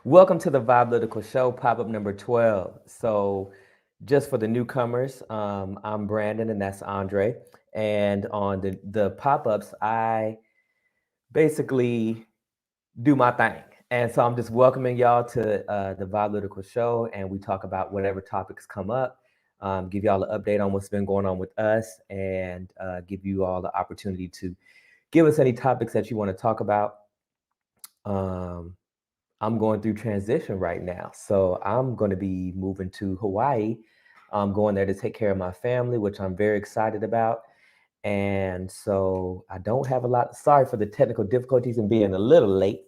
Welcome to the Vibe Political Show, pop-up number 12. So, just for the newcomers, I'm Brandon and that's Andre. And on the pop-ups, I basically do my thing. And so I'm just welcoming y'all to the Vibe Political Show, and we talk about whatever topics come up, give y'all an update on what's been going on with us, and give you all the opportunity to give us any topics that you want to talk about. I'm going through transition right now. So I'm going to be moving to Hawaii. I'm going there to take care of my family, which I'm very excited about. And so I don't have a lot. Sorry for the technical difficulties and being a little late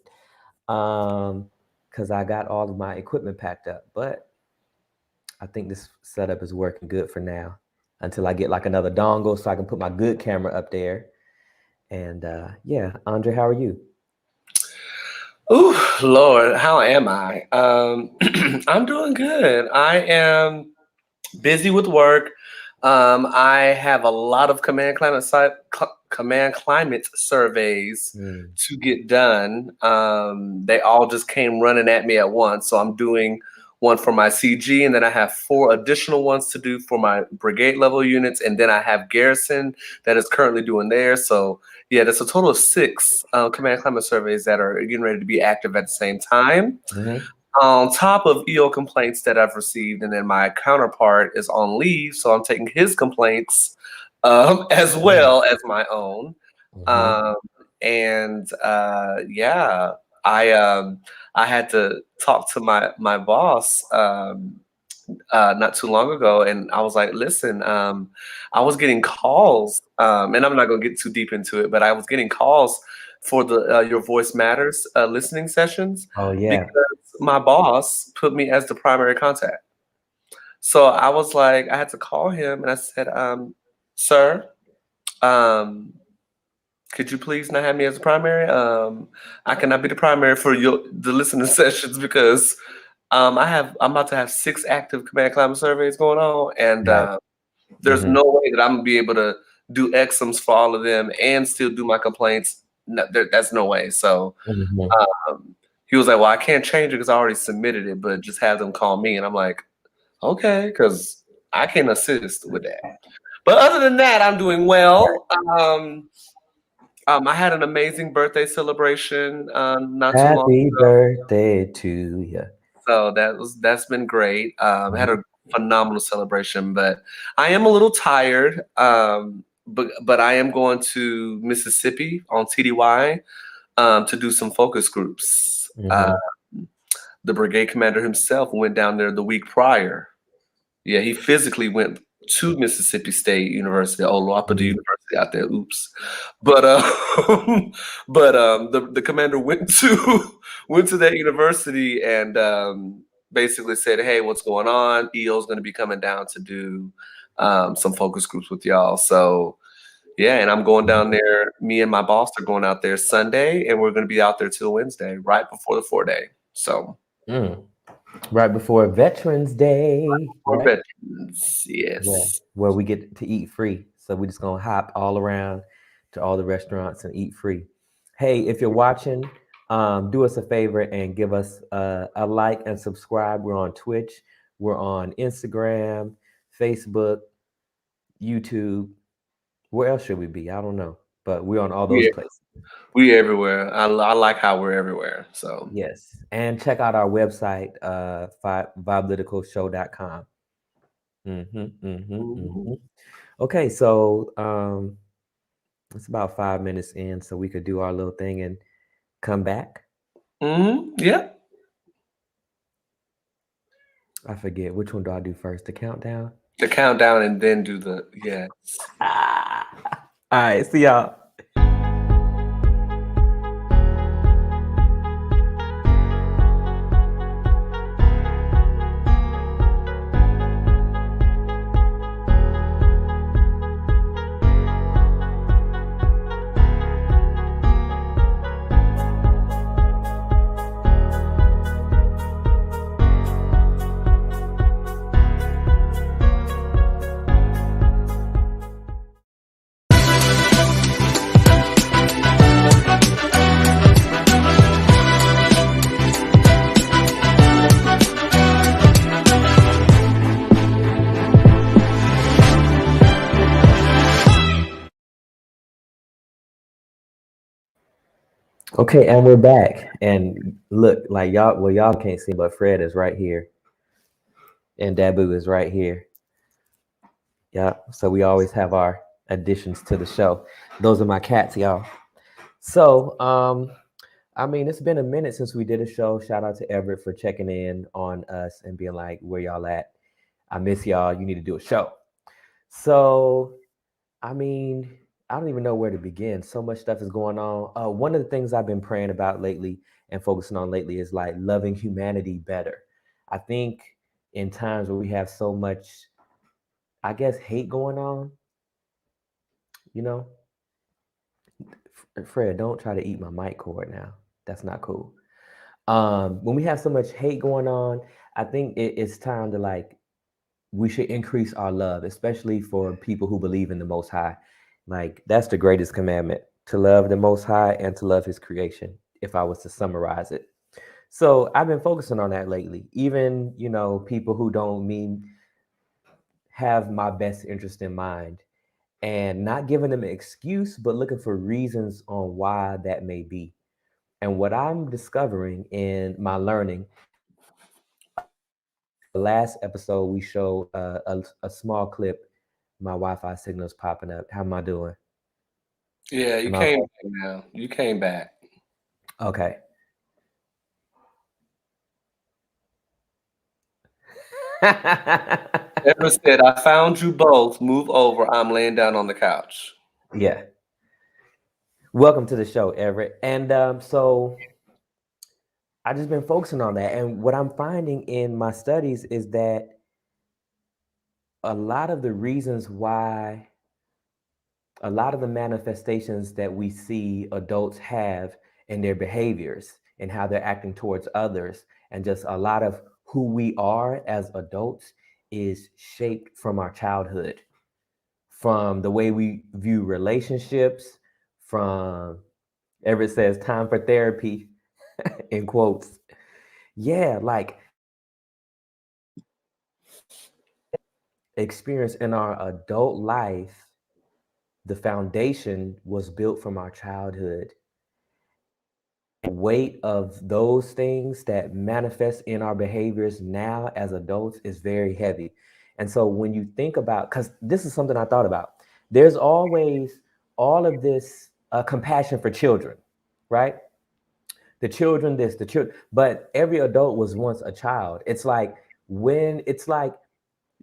because I got all of my equipment packed up. But I think this setup is working good for now until I get like another dongle so I can put my good camera up there. And yeah, Andre, how are you? Ooh, Lord, how am I? I'm doing good. I am busy with work. I have a lot of command climate surveys to get done. They all just came running at me at once. So I'm doing one for my CG, and then I have 4 additional ones to do for my brigade level units, and then I have garrison that is currently doing theirs. So yeah, that's a total of 6 command climate surveys that are getting ready to be active at the same time. On top of EO complaints that I've received, and then my counterpart is on leave, so I'm taking his complaints as well as my own. Yeah, I had to talk to my boss not too long ago, and I was like, listen, I was getting calls, and I'm not going to get too deep into it, but I was getting calls for the Your Voice Matters listening sessions. Oh, yeah. Because my boss put me as the primary contact. So I was like, I had to call him and I said, sir, could you please not have me as the primary? I cannot be the primary for the listening sessions because I'm about to have 6 active command climate surveys going on, and there's no way that I'm gonna be able to do exams for all of them and still do my complaints. No, that's no way. So he was like, well, I can't change it because I already submitted it, but just have them call me. And I'm like, okay, because I can assist with that. But other than that, I'm doing well. I had an amazing birthday celebration not too long ago. Happy birthday to you. So that's been great. I had a phenomenal celebration, but I am a little tired. But I am going to Mississippi on TDY to do some focus groups. The brigade commander himself went down there the week prior. Yeah, he physically went to Mississippi State University, Purdue University out there. Oops, but the commander went to that university and basically said, "Hey, what's going on? EO's going to be coming down to do some focus groups with y'all." So yeah, and I'm going down there. Me and my boss are going out there Sunday, and we're going to be out there till Wednesday, right before the 4-day. So. Right before Veterans Day. Right? Veterans, yes. Yeah, where we get to eat free. So we're just going to hop all around to all the restaurants and eat free. Hey, if you're watching, do us a favor and give us a like and subscribe. We're on Twitch. We're on Instagram, Facebook, YouTube. Where else should we be? I don't know. But we're on all those places. We're everywhere. I like how we're everywhere. So yes, and check out our website, vibepoliticalshow.com. Okay, so it's about 5 minutes in, so we could do our little thing and come back. Yeah. I forget which one do I do first? The countdown. The countdown, and then do the yes. All right, see y'all. Okay, and we're back. And look, like y'all can't see, but Fred is right here, and Dabu is right here. Yeah. So we always have our additions to the show. Those are my cats, y'all. So, I mean, it's been a minute since we did a show. Shout out to Everett for checking in on us and being like, "Where y'all at? I miss y'all. You need to do a show." So, I mean, I don't even know where to begin. So much stuff is going on. One of the things I've been praying about lately and focusing on lately is like loving humanity better. I think in times where we have so much, I guess, hate going on, you know, Fred, don't try to eat my mic cord now. That's not cool. When we have so much hate going on, I think it's time to like we should increase our love, especially for people who believe in the Most High. Like that's the greatest commandment: to love the Most High and to love His creation. If I was to summarize it, so I've been focusing on that lately. Even people who don't mean have my best interest in mind, and not giving them an excuse, but looking for reasons on why that may be. And what I'm discovering in my learning, the last episode we showed a small clip. My Wi-Fi signal's popping up. How am I doing? Yeah, you Am I came back now. You came back. okay? Ever said, I found you both. Move over. I'm laying down on the couch. Yeah. Welcome to the show, Everett. And so I just been focusing on that. And what I'm finding in my studies is that a lot of the reasons why a lot of the manifestations that we see adults have in their behaviors and how they're acting towards others, and just a lot of who we are as adults is shaped from our childhood, from the way we view relationships, from Everett says time for therapy in quotes. Yeah, like experience in our adult life, the foundation was built from our childhood. Weight of those things that manifest in our behaviors now as adults is very heavy. And so when you think about, because this is something I thought about, there's always all of this compassion for children, right? The children, this, the children, but every adult was once a child. It's like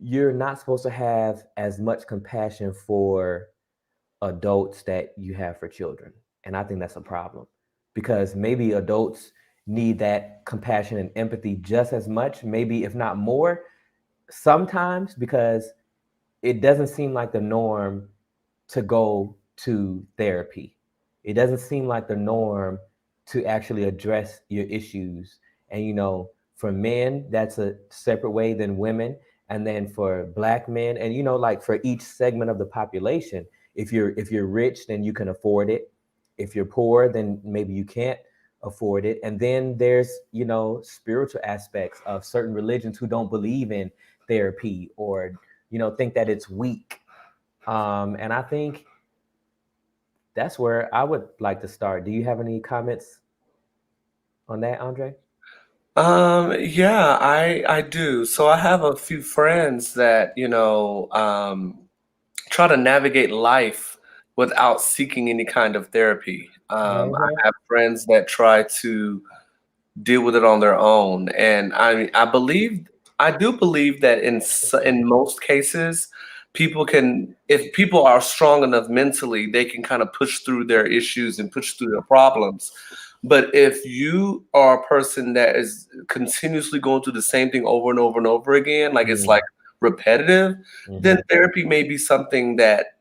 you're not supposed to have as much compassion for adults that you have for children. And I think that's a problem because maybe adults need that compassion and empathy just as much, maybe if not more, sometimes because it doesn't seem like the norm to go to therapy. It doesn't seem like the norm to actually address your issues. And for men, that's a separate way than women. And then for black men, and like for each segment of the population, if you're rich, then you can afford it. If you're poor, then maybe you can't afford it. And then there's spiritual aspects of certain religions who don't believe in therapy or think that it's weak. And I think that's where I would like to start. Do you have any comments on that, Andre? Yeah, I do. So I have a few friends that, try to navigate life without seeking any kind of therapy. I Mm-hmm. have friends that try to deal with it on their own, and I do believe that in most cases, if people are strong enough mentally, they can kind of push through their issues and push through their problems. But if you are a person that is continuously going through the same thing over and over and over again, like it's like repetitive, then Mm-hmm. therapy may be something that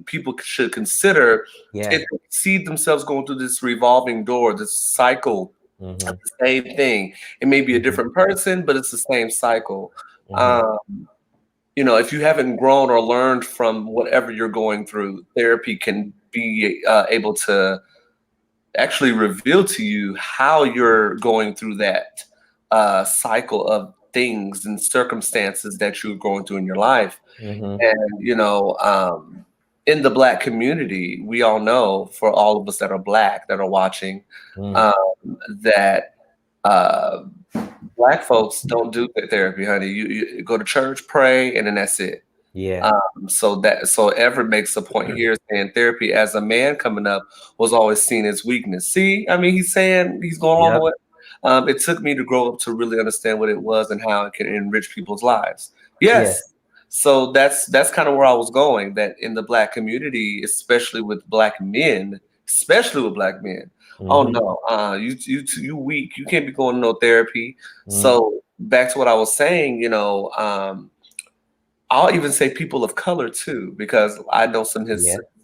people should consider if Yeah. they see themselves going through this revolving door, this cycle of Mm-hmm. the same thing. It may be a Mm-hmm. different person, but it's the same cycle. Mm-hmm. Um, if you haven't grown or learned from whatever you're going through, therapy can be able to actually reveal to you how you're going through that cycle of things and circumstances that you're going through in your life. Mm-hmm. And, in the Black community, we all know, for all of us that are Black that are watching, Mm, um, that uh, Black folks don't do therapy, honey. You go to church, pray, and then that's it. yeah. So Everett makes a point here saying therapy as a man coming up was always seen as weakness. See, I mean, he's saying he's going all the Yep. way. It took me to grow up to really understand what it was and how it can enrich people's lives. Yeah. Yes. So that's kind of where I was going. That in the Black community, especially with Black men, especially with Black men, oh Mm-hmm. no, you weak. You can't be going to no therapy. Mm, So back to what I was saying, I'll even say people of color too, because I know some yeah.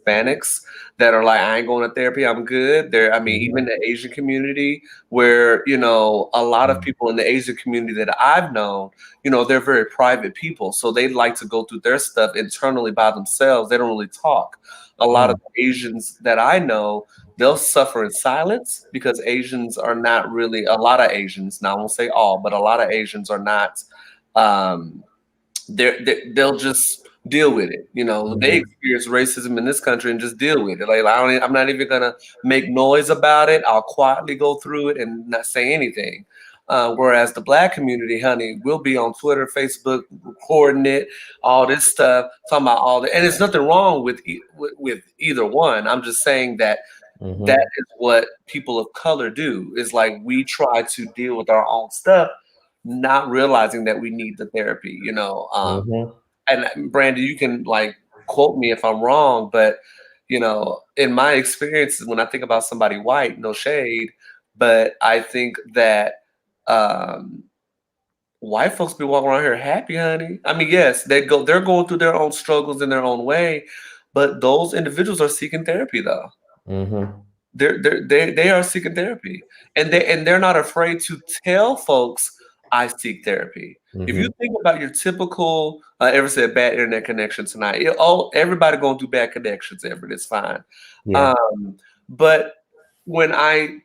Hispanics that are like, I ain't going to therapy, I'm good. I mean, Mm-hmm. even the Asian community, where, a lot of Mm, people in the Asian community that I've known, they're very private people. So they like to go through their stuff internally by themselves. They don't really talk. A lot of mm, the Asians that I know, they'll suffer in silence because Asians are not really, a lot of Asians, now I won't say all, but a lot of Asians are not. Um, they'll just deal with it. They mm-hmm. experience racism in this country and just deal with it. Like I'm not even gonna make noise about it. I'll quietly go through it and not say anything. Whereas the Black community, honey, will be on Twitter, Facebook, recording it, all this stuff, talking about all that. And there's nothing wrong with either one. I'm just saying that Mm-hmm. that is what people of color do. Is like we try to deal with our own stuff, not realizing that we need the therapy. Mm-hmm. And Brandon, you can like quote me if I'm wrong, but in my experiences, when I think about somebody white, no shade, but I think that um, white folks be walking around here happy, honey. I mean, yes, they're going through their own struggles in their own way, but those individuals are seeking therapy though. Mm-hmm. They are seeking therapy, and they're not afraid to tell folks I seek therapy. If you Mm-hmm. think about your typical, ever said bad internet connection tonight, everybody going through bad connections. Everett, it's fine. Yeah. Um, but when I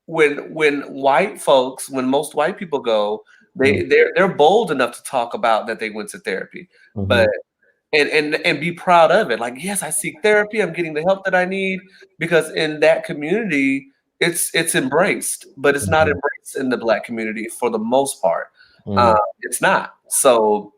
when white folks, when most white people go, Mm, they're bold enough to talk about that they went to therapy, but mm-hmm. and be proud of it. Like, yes, I seek therapy. I'm getting the help that I need because in that community, it's embraced, but it's not Mm-hmm. embraced in the Black community for the most part. Mm, It's not. So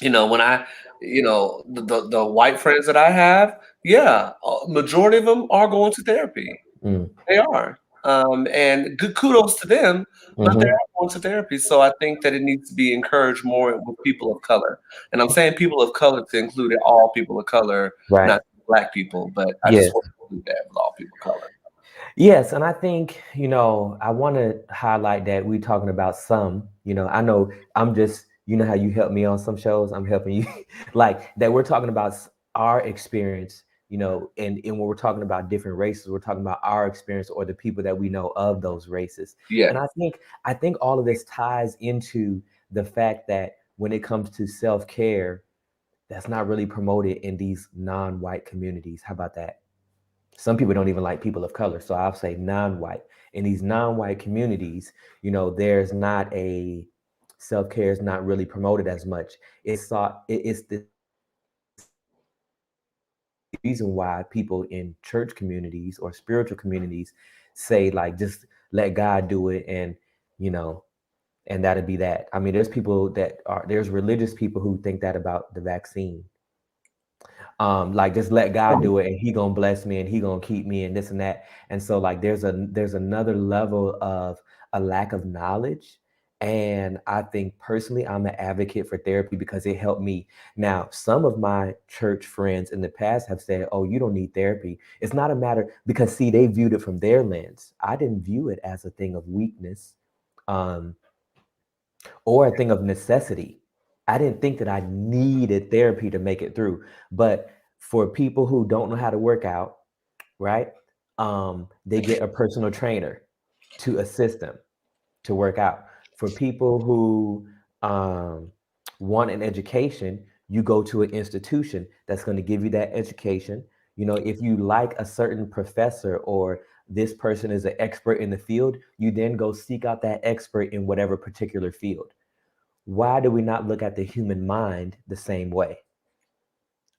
when the white friends that I have, yeah, majority of them are going to therapy. mm, They are. And good kudos to them, but they're mm-hmm. going to therapy. So I think that it needs to be encouraged more with people of color. And I'm saying people of color to include all people of color, Right. not Black people, but I just Yes. want to include that with all people of color. Yes, and I think, I want to highlight that we're talking about some, I know I'm just, how you help me on some shows, I'm helping you like that we're talking about our experience, and when we're talking about different races, we're talking about our experience or the people that we know of those races. Yeah. And I think all of this ties into the fact that when it comes to self-care, that's not really promoted in these non-white communities. How about that? Some people don't even like people of color. So I'll say non-white. In these non-white communities, there's not a self-care is not really promoted as much. It's the reason why people in church communities or spiritual communities say like just let God do it you know and that'll be that. I mean, there's religious people who think that about the vaccine. Like just let God do it and he gonna bless me and he gonna keep me and this and that. And so like there's another level of a lack of knowledge. And I think personally I'm an advocate for therapy because it helped me. Now, some of my church friends in the past have said, oh, you don't need therapy. It's not a matter because see, they viewed it from their lens. I didn't view it as a thing of weakness. Um, or a thing of necessity. I didn't think that I needed therapy to make it through. But for people who don't know how to work out, right? They get a personal trainer to assist them to work out. For people who want an education, you go to an institution that's going to give you that education. If you like a certain professor or this person is an expert in the field, you then go seek out that expert in whatever particular field. Why do we not look at the human mind the same way?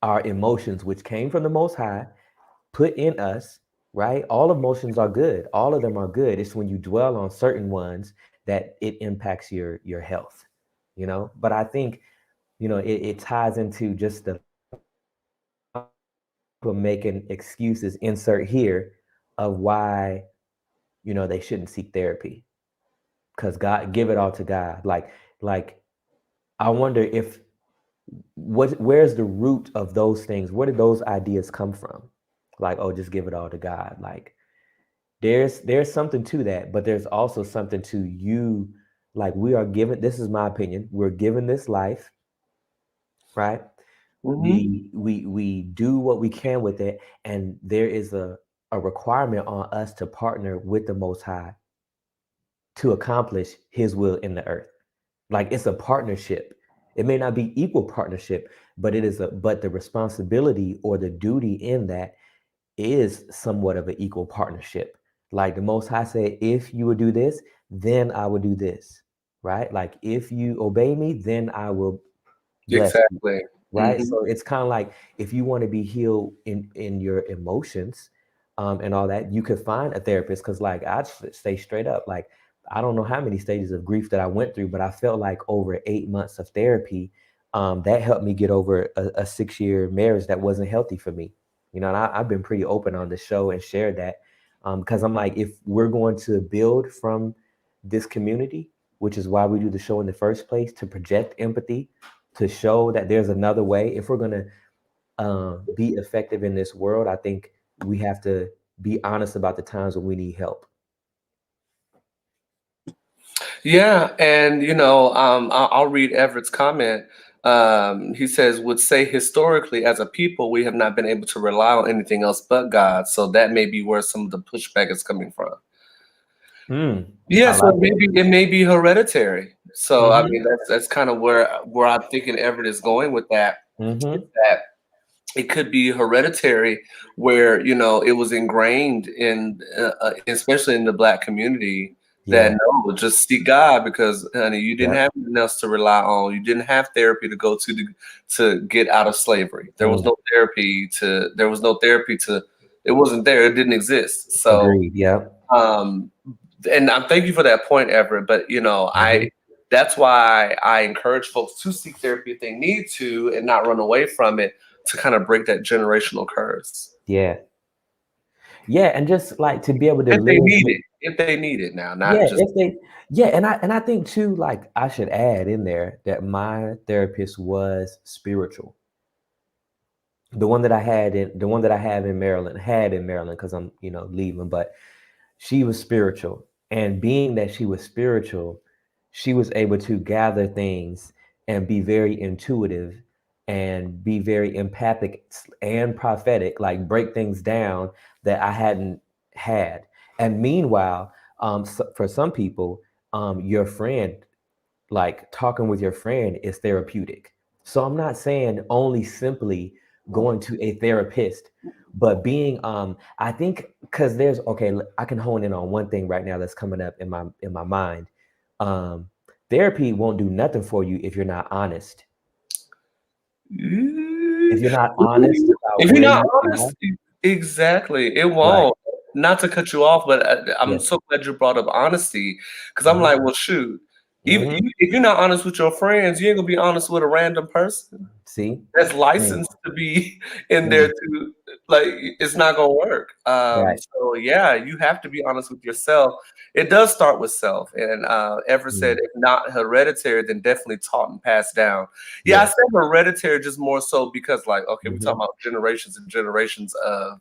our emotions, which came from the Most High, put in us, right? All emotions are good. All of them are good. It's when you dwell on certain ones that it impacts your health, you know? But I think, you know, it ties into just the people making excuses, insert here, of why, you know, they shouldn't seek therapy. Because God, give it all to God. Like I wonder if where's the root of those things? Where did those ideas come from? Like, oh, just give it all to God. Like there's something to that, but there's also something to you. Like we are given, this is my opinion, we're given this life, right? We do what we can with it, and there is a requirement on us to partner with the Most High to accomplish His will in the earth. Like it's a partnership. It may not be equal partnership, but but the responsibility or the duty in that is somewhat of an equal partnership. Like the Most High said, if you would do this, then I will do this, right? Like if you obey me, then I will bless you, Exactly. right? So it's kind of like if you want to be healed in your emotions, and all that, you could find a therapist. Because like I'd say straight up, like I don't know how many stages of grief that I went through, but I felt like over 8 months of therapy, that helped me get over a 6-year marriage that wasn't healthy for me. You know, and I've been pretty open on the show and shared that, because I'm like, if we're going to build from this community, which is why we do the show in the first place, to project empathy, to show that there's another way. If we're going to be effective in this world, I think we have to be honest about the times when we need help. Yeah, and you know, I'll read Everett's comment. He says, "Would say historically, as a people, we have not been able to rely on anything else but God. So that may be where some of the pushback is coming from." Yeah, I so like it. maybe it may be hereditary. So I Mm-hmm. mean, that's kind of where I'm thinking Everett is going with that. Is Mm-hmm. that it could be hereditary, where you know it was ingrained in, especially in the Black community, that Yeah. no, just seek God because, honey, you didn't Yep. have anything else to rely on. You didn't have therapy to go to get out of slavery. There was Mm. no therapy to. There was no therapy to. It wasn't there. It didn't exist. So, Agreed. Yep. um, and I'm thank you for that point, Everett. But you know, Mm-hmm. that's why I encourage folks to seek therapy if they need to and not run away from it, to kind of break that generational curse. Yeah. Yeah. And just like to be able to If they live need with, it. If they need it now, not yeah, just if they, yeah, and I think too, like I should add in there that my therapist was spiritual. The one that I have in Maryland, had in Maryland, because I'm, you know, leaving, but she was spiritual. And being that she was spiritual, she was able to gather things and be very intuitive and be very empathic and prophetic, like break things down that I hadn't had. And meanwhile, for some people, your friend, like talking with your friend is therapeutic. So I'm not saying only simply going to a therapist, but being I think because there's okay, I can hone in on one thing right now that's coming up in my mind. Um Therapy won't do nothing for you if you're not honest. If you're not honest about if you're where not you are. honest, exactly, it Right. won't. Not to cut you off, but I'm Yes. so glad you brought up honesty, because I'm Hmm. like, well, shoot, even Hmm. if you're not honest with your friends, you ain't gonna be honest with a random person See. that's Mm, licensed to be in there mm, to, like, it's not gonna work. right. So yeah, you have to be honest with yourself. It does start with self, and Ever said, Mm, if not hereditary, then definitely taught and passed down. Yeah, I yes. said hereditary just more so because, like, okay, we're talking Hmm. about generations and generations of,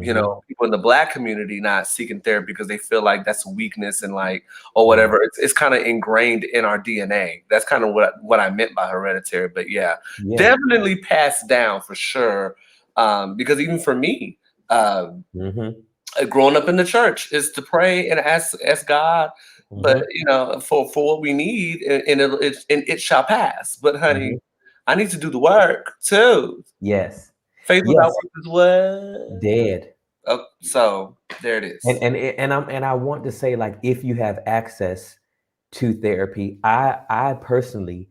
you know, Hmm. people in the Black community not seeking therapy because they feel like that's a weakness and like, or Mm, whatever. It's kind of ingrained in our DNA. That's kind of what I meant by hereditary. But yeah, yeah. definitely passed down for sure. Because even for me, Hmm. growing up in the church is to pray and ask God, but Hmm. you know, for what we need, and it shall pass. But Hmm. honey, I need to do the work too. Yes. Faith without Yes. work is what? Dead. So there it And is. I want to say, like, if you have access to therapy, I personally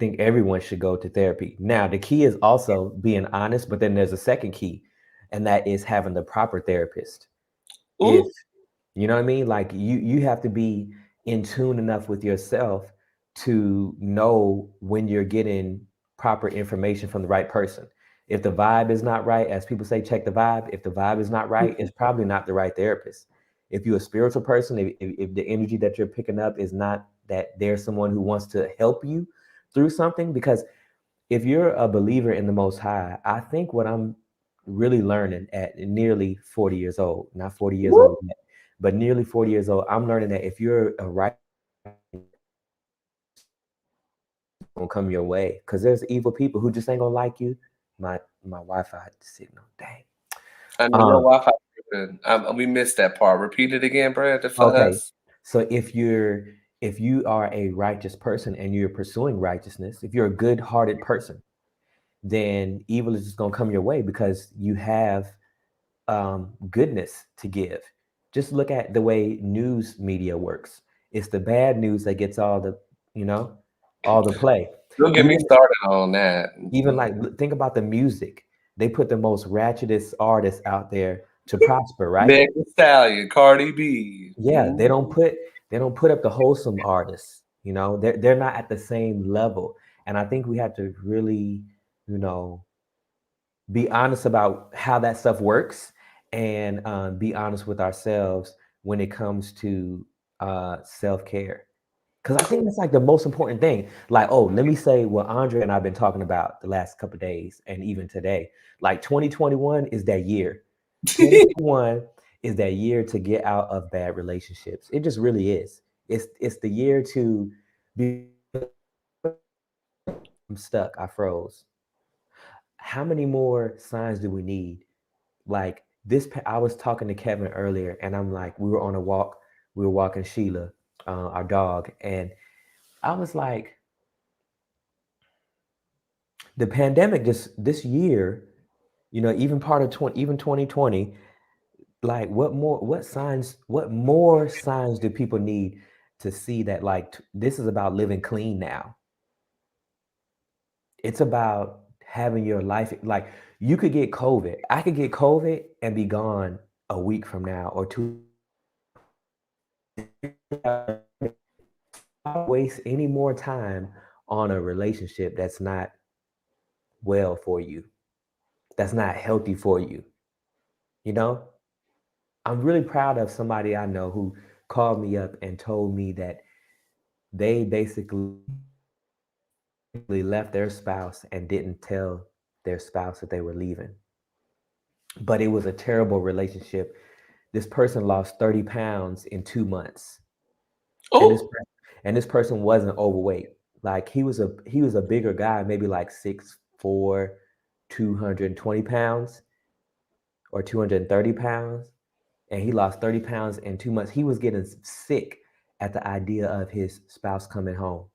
think everyone should go to therapy. Now, the key is also being honest, but then there's a second key, and that is having the proper therapist. If Ooh. you know what I mean, like you have to be in tune enough with yourself to know when you're getting proper information from the right person. If the vibe is not right, as people say, check the vibe. If the vibe is not right, it's probably not the right therapist. If you're a spiritual person, if the energy that you're picking up is not that there's someone who wants to help you through something, because if you're a believer in the Most High, I think what I'm really learning at nearly 40 years old, not 40 years Woo. old yet, but nearly 40 years old, I'm learning that if you're a right, gonna come your way, because there's evil people who just ain't gonna like you. My Wi-Fi signal, dang. I know your Um, Wi-Fi is good. We missed that part. Repeat it again, Brandon, for okay, us. so if you are a righteous person and you're pursuing righteousness, if you're a good-hearted person, then evil is just gonna come your way because you have goodness to give. Just look at the way news media works. It's the bad news that gets all the, you know, all the play. Don't get me Even started on that. even like think about the music. They put the most ratchetest artists out there to prosper, right? Meg Thee Stallion, Cardi B. Yeah, they don't put up the wholesome artists. You know, they're not at the same level. And I think we have to really, you know, be honest about how that stuff works, and be honest with ourselves when it comes to self-care, because I think that's like the most important thing. Like, oh, let me say what Andre and I've been talking about the last couple of days and even today. Like 2021 is that year. 2021 is that year to get out of bad relationships. It just really is. It's the year to be. I'm stuck, I froze. How many more signs do we need? Like I was talking to Kevin earlier, and I'm like, we were on a walk. We were walking Sheila, our dog, and I was like, the pandemic just this year, you know, even part of 2020, like what more signs do people need to see that like this is about living clean now? It's about having your life, like you could get COVID. I could get COVID and be gone a week from now or two. Waste any more time on a relationship that's not well for you, that's not healthy for you. You know, I'm really proud of somebody I know who called me up and told me that they basically left their spouse and didn't tell their spouse that they were leaving. But it was a terrible relationship. This person lost 30 pounds in 2 months. And this Oh, and this person wasn't overweight. Like he was a bigger guy, maybe like 6'4", 220 pounds or 230 pounds. And he lost 30 pounds in 2 months. He was getting sick at the idea of his spouse coming home.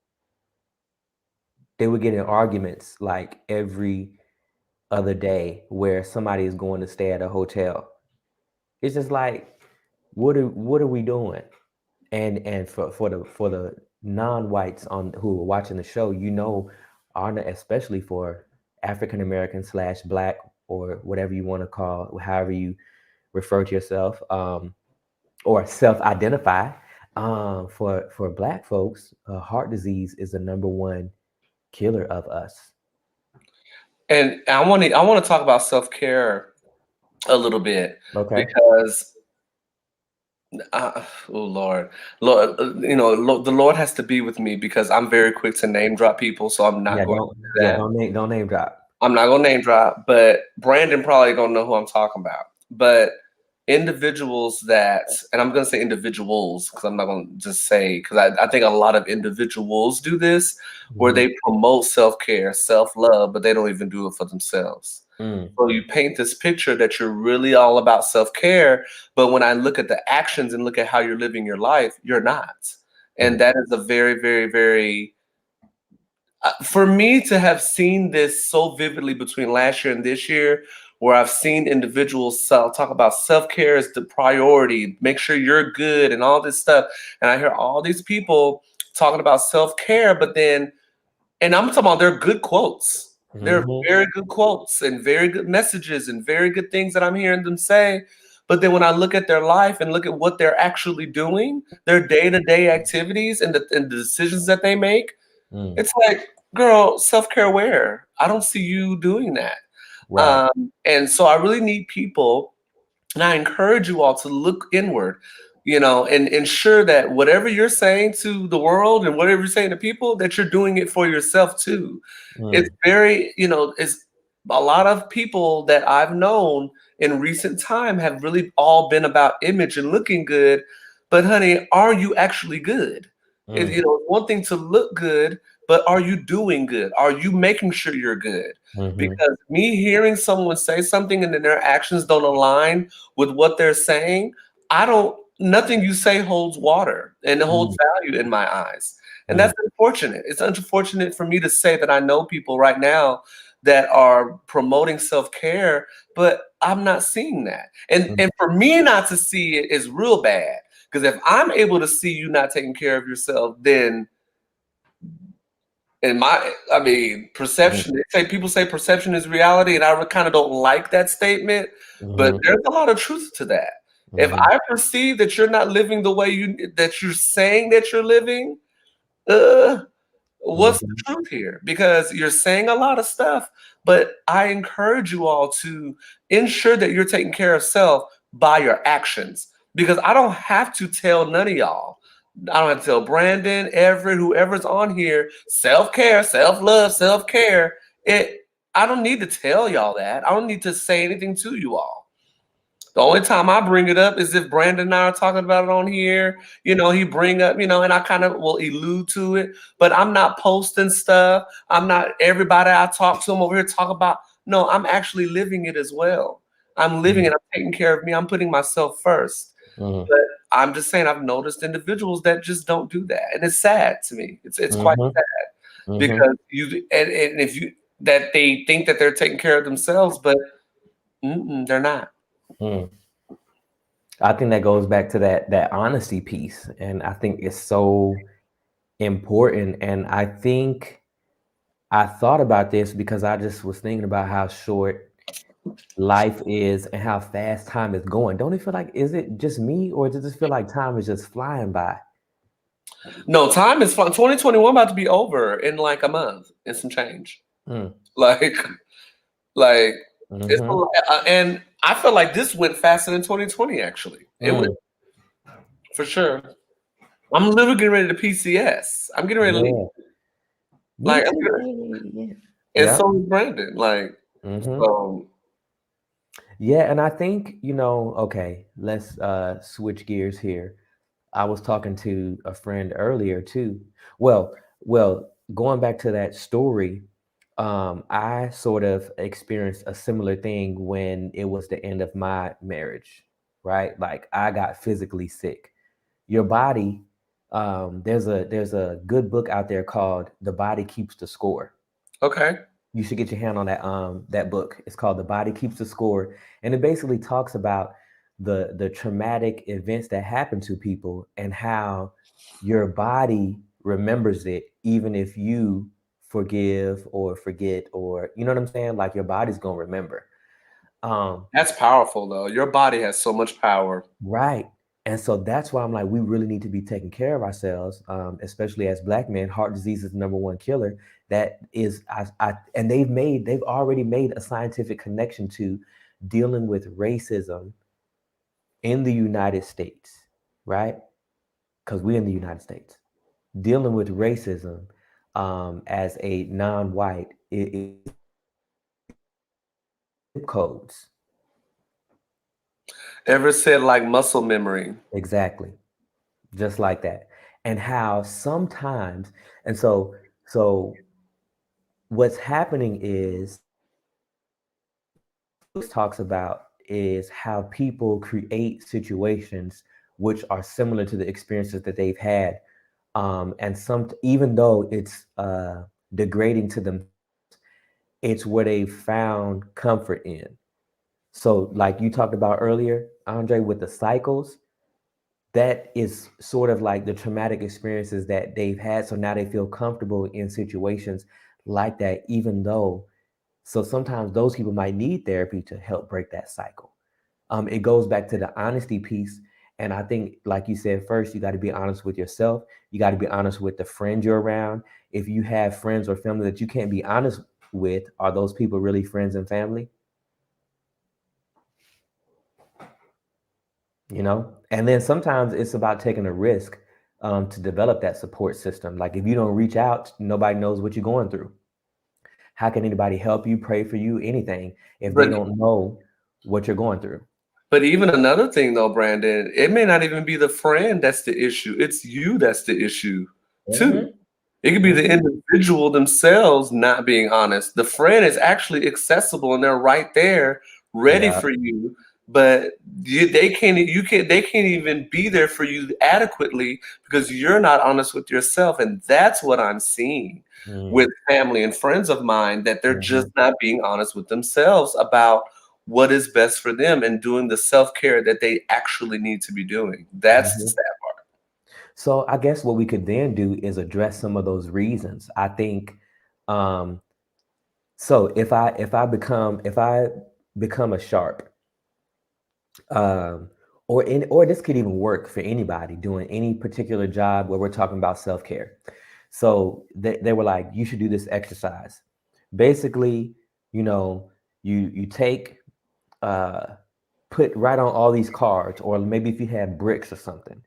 They were getting arguments like every other day where somebody is going to stay at a hotel. It's just like, what are we doing? And for the non-whites on who are watching the show, you know, especially for African American / Black or whatever you want to call, however you refer to yourself, or self-identify, for Black folks, heart disease is the number one killer of us. and I want to talk about self-care a little bit Okay. because oh Lord, the Lord has to be with me because I'm very quick to name drop people, so I'm not Yeah, going don't to do yeah, that. don't name drop. I'm not gonna name drop, but Brandon probably gonna know who I'm talking about. But individuals that, and I'm gonna say individuals because I'm not gonna just say, because I think a lot of individuals do this where Mhm. they promote self-care, self-love, but they don't even do it for themselves. Mm, So you paint this picture that you're really all about self-care, but when I look at the actions and look at how you're living your life, you're not. mm, And that is a very, very, very for me to have seen this so vividly between last year and this year, where I've seen individuals talk about self care as the priority, make sure you're good, and all this stuff. And I hear all these people talking about self care, but then And I'm talking about they're good quotes. They're Mm-hmm. very good quotes and very good messages and very good things that I'm hearing them say. But then when I look at their life and look at what they're actually doing, their day-to-day activities and the decisions that they make, Mm. it's like, girl, self-care where? I don't see you doing that. Right. And so I really need people, and I encourage you all to look inward, and ensure that whatever you're saying to the world and whatever you're saying to people, that you're doing it for yourself too. It's Mm. very, it's a lot of people that I've known in recent time have really all been about image and looking good. But honey, are you actually good? Mm. One thing to look good, but are you doing good? Are you making sure you're good? Mm-hmm. Because me hearing someone say something and then their actions don't align with what they're saying, nothing you say holds water and it holds Mm. value in my eyes. And Mm. that's unfortunate. It's unfortunate for me to say that I know people right now that are promoting self-care, but I'm not seeing that. And Mm. and for me not to see it is real bad. Because if I'm able to see you not taking care of yourself, then Mm. perception, people say perception is reality, and I kind of don't like that statement, but Mm-hmm. there's a lot of truth to that. If Mm-hmm. I perceive that you're not living the way that you're saying that you're living, uh, what's the Mm-hmm. truth here? Because you're saying a lot of stuff, but I encourage you all to ensure that you're taking care of self by your actions. Because I don't have to tell none of y'all. I don't have to tell Brandon, Everett, whoever's on here, self-care, self-love, self-care. I don't need to tell y'all that. I don't need to say anything to you all. The only time I bring it up is if Brandon and I are talking about it on here. He bring up, and I kind of will allude to it, but I'm not posting stuff. I'm not everybody I talk to. I'm over here talk about. No, I'm actually living it as well. I'm living it. I'm taking care of me. I'm putting myself first. Mm-hmm. But I'm just saying I've noticed individuals that just don't do that, and it's sad to me. It's quite Mm-hmm. sad Mm-hmm. because and if you that they think that they're taking care of themselves, but they're not. Mm. I think that goes back to that honesty piece, and I think it's so important. And I think I thought about this because I just was thinking about how short life is and how fast time is going. Don't it feel like, is it just me, or does it feel like time is just flying by? No, time is fun. 2021 about to be over in like a month and some change. Mm. Like, like it's a Mm-hmm. lot, and I feel like this went faster than 2020. Actually, it went Mm. for sure. I'm literally getting ready to PCS. I'm getting ready to leave. Yeah. Me Like, too. Yeah. and Yeah. so is Brandon. Like, Mm-hmm. so Yeah, and I think, okay, let's switch gears here. I was talking to a friend earlier too. Well, going back to that story, I sort of experienced a similar thing when it was the end of my marriage, right? Like I got physically sick. Your body, there's a good book out there called The Body Keeps the Score. okay, You should get your hand on that book. It's called The Body Keeps the Score, and it basically talks about the traumatic events that happen to people and how your body remembers it even if you forgive or forget, or you know what I'm saying? Like your body's gonna remember. Um, that's powerful though. Your body has so much power. right. And so that's why I'm like, we really need to be taking care of ourselves, especially as Black men. Heart disease is the number one killer. That is, and they've already made a scientific connection to dealing with racism in the United States, right? Because we're in the United States. Dealing with racism as a non-white is zip codes. Ever said like muscle memory? Exactly. Just like that. And how sometimes, and so what's happening is talks about is how people create situations which are similar to the experiences that they've had, and some, even though it's degrading to them, it's where they found comfort in. So like you talked about earlier, Andre, with the cycles, that is sort of like the traumatic experiences that they've had. So now they feel comfortable in situations like that, even though, so sometimes those people might need therapy to help break that cycle. It goes back to the honesty piece. And I think, like you said, first, you got to be honest with yourself. You got to be honest with the friends you're around. If you have friends or family that you can't be honest with, are those people really friends and family? You know? And then sometimes it's about taking a risk to develop that support system. Like if you don't reach out, nobody knows what you're going through. How can anybody help you, pray for you, anything if they But don't know what you're going through? but even another thing though, Brandon, it may not even be the friend that's the issue. It's you that's the issue too. Hmm. It could be the Hmm. individual themselves not being honest. The friend is actually accessible and they're right there, ready Yeah. for you, but they can't. You can't. They can't even be there for you adequately because you're not honest with yourself, and that's what I'm seeing with Mm. family and friends of mine, that they're just Hmm. not being honest with themselves about what is best for them and doing the self care that they actually need to be doing. That's the Hmm. sad So I guess what we could then do is address some of those reasons. I think um, so. If I become a sharp, um, or this could even work for anybody doing any particular job where we're talking about self care. So they were like, you should do this exercise. Basically, you know, you take uh, put write on all these cards, or maybe if you had bricks or something,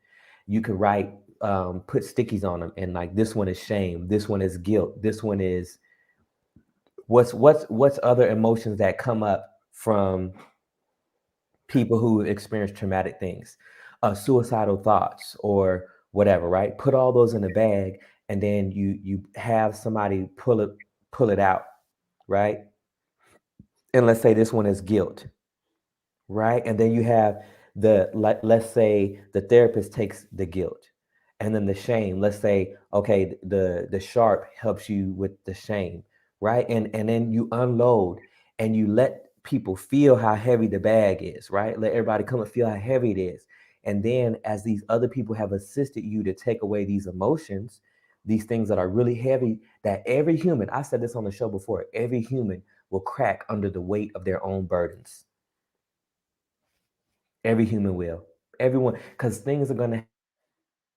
you could write, put stickies on them, and like this one is shame, this one is guilt, this one is what's other emotions that come up from people who experience traumatic things, suicidal thoughts or whatever, right? Put all those in a bag, and then you have somebody pull it out, right? And let's say this one is guilt, right? And then you have let's say the therapist takes the guilt, and then the shame. Let's say, okay, the sharp helps you with the shame, right? And then you unload and you let people feel how heavy the bag is, right? Let everybody come and feel how heavy it is. And then as these other people have assisted you to take away these emotions, these things that are really heavy, that every human, I said this on the show before, every human will crack under the weight of their own burdens. Every human will. Everyone, because things are going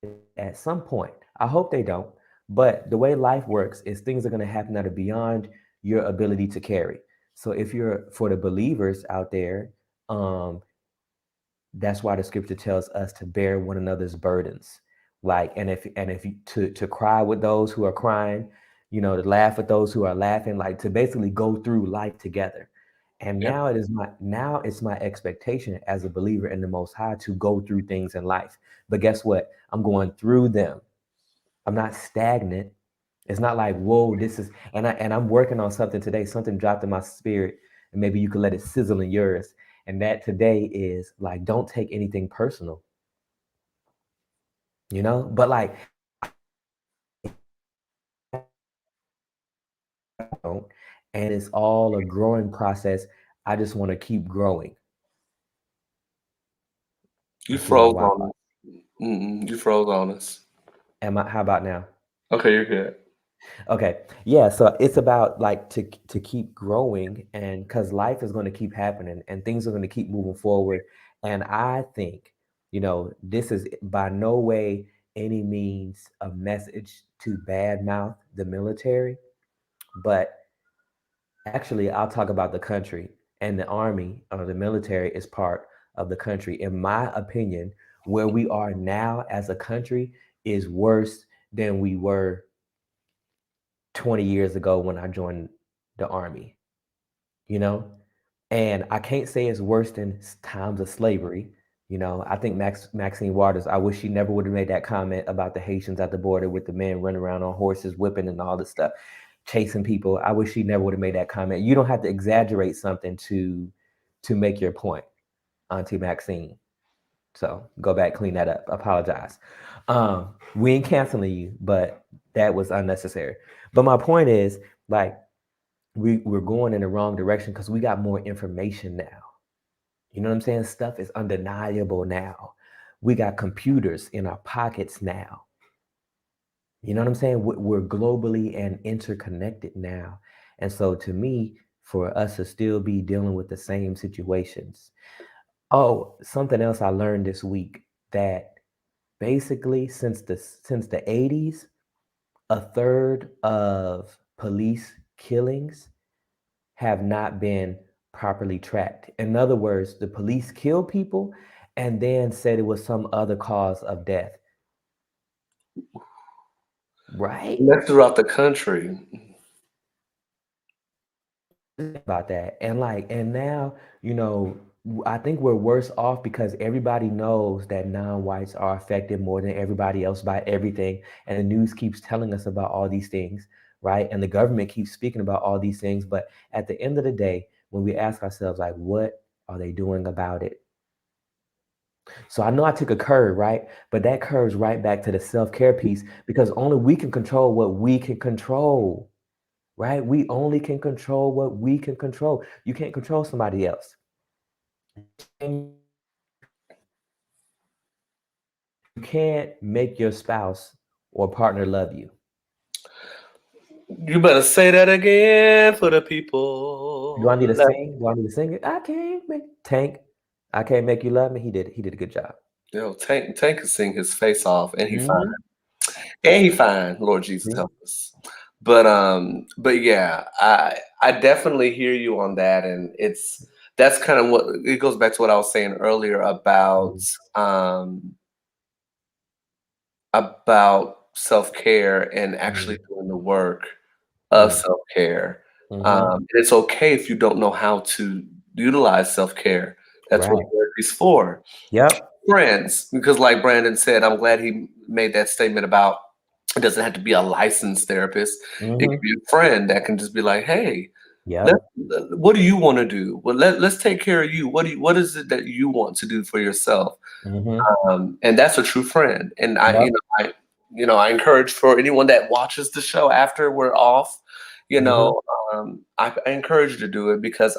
to at some point. I hope they don't. But the way life works is things are going to happen that are beyond your ability to carry. So if you're for the believers out there, um, that's why the scripture tells us to bear one another's burdens. Like, and if you, to cry with those who are crying, to laugh with those who are laughing, like to basically go through life together. And part. now it's my expectation as a believer in the Most High to go through things in life. But guess what? I'm going through them. I'm not stagnant. It's not like, whoa, this is, and I'm working on something today. Something dropped in my spirit, and maybe you can let it sizzle in yours. And that today is like, don't take anything personal, But like, don't, and it's all a growing process. I just want to keep growing. You I see my froze Wi-Fi. on us. You froze on us. How about now? Okay, you're good. Okay. Yeah. So it's about like to keep growing, and because life is going to keep happening and things are going to keep moving forward. And I think, this is by no way any means a message to badmouth the military, but actually I'll talk about the country, and the army or the military is part of the country. In my opinion, where we are now as a country is worse than we were 20 years ago when I joined the army, you know? And I can't say it's worse than times of slavery. I think Maxine Waters, I wish she never would have made that comment about the Haitians at the border with the men running around on horses, whipping and all this stuff, chasing people. I wish she never would have made that comment. You don't have to exaggerate something to make your point, Auntie Maxine. So go back, clean that up. Apologize. We ain't canceling you, but that was unnecessary. But my point is, like, we're going in the wrong direction because we got more information now. You know what I'm saying? Stuff is undeniable now. We got computers in our pockets now. You know what I'm saying? We're globally and interconnected now. And so to me, for us to still be dealing with the same situations. Oh, something else I learned this week, that basically since the 80s, a third of police killings have not been properly tracked. In other words, the police killed people and then said it was some other cause of death. Right? And that's throughout the country. About that. And now, I think we're worse off because everybody knows that non-whites are affected more than everybody else by everything. And the news keeps telling us about all these things, right? And the government keeps speaking about all these things. But at the end of the day, when we ask ourselves, like, what are they doing about it? So I know I took a curve, right? But that curves right back to the self-care piece, because only we can control what we can control. Right? We only can control what we can control. You can't control somebody else. You can't make your spouse or partner love you. You better say that again for the people. Do I need to sing? Do I need to sing it? I can't make Tank. I can't make you love me. He did a good job. Tank can sing his face off, and he fine. Mhm. And he fine. Lord Jesus Yeah. help us. But yeah, I definitely hear you on that, and that's kind of what it goes back to what I was saying earlier about self-care and actually doing the work of Mm. self-care. Mhm. It's okay if you don't know how to utilize self-care. That's what Right. therapy's for. Yep. Friends, because like Brandon said, I'm glad he made that statement about it doesn't have to be a licensed therapist. It could Mhm. be a friend that can just be like, "Hey, Yep. what do you want to do? Well, let's take care of you. What is it that you want to do for yourself?" Mhm. And that's a true friend. And Yep. I encourage for anyone that watches the show after we're off, you Mhm. know, I encourage you to do it because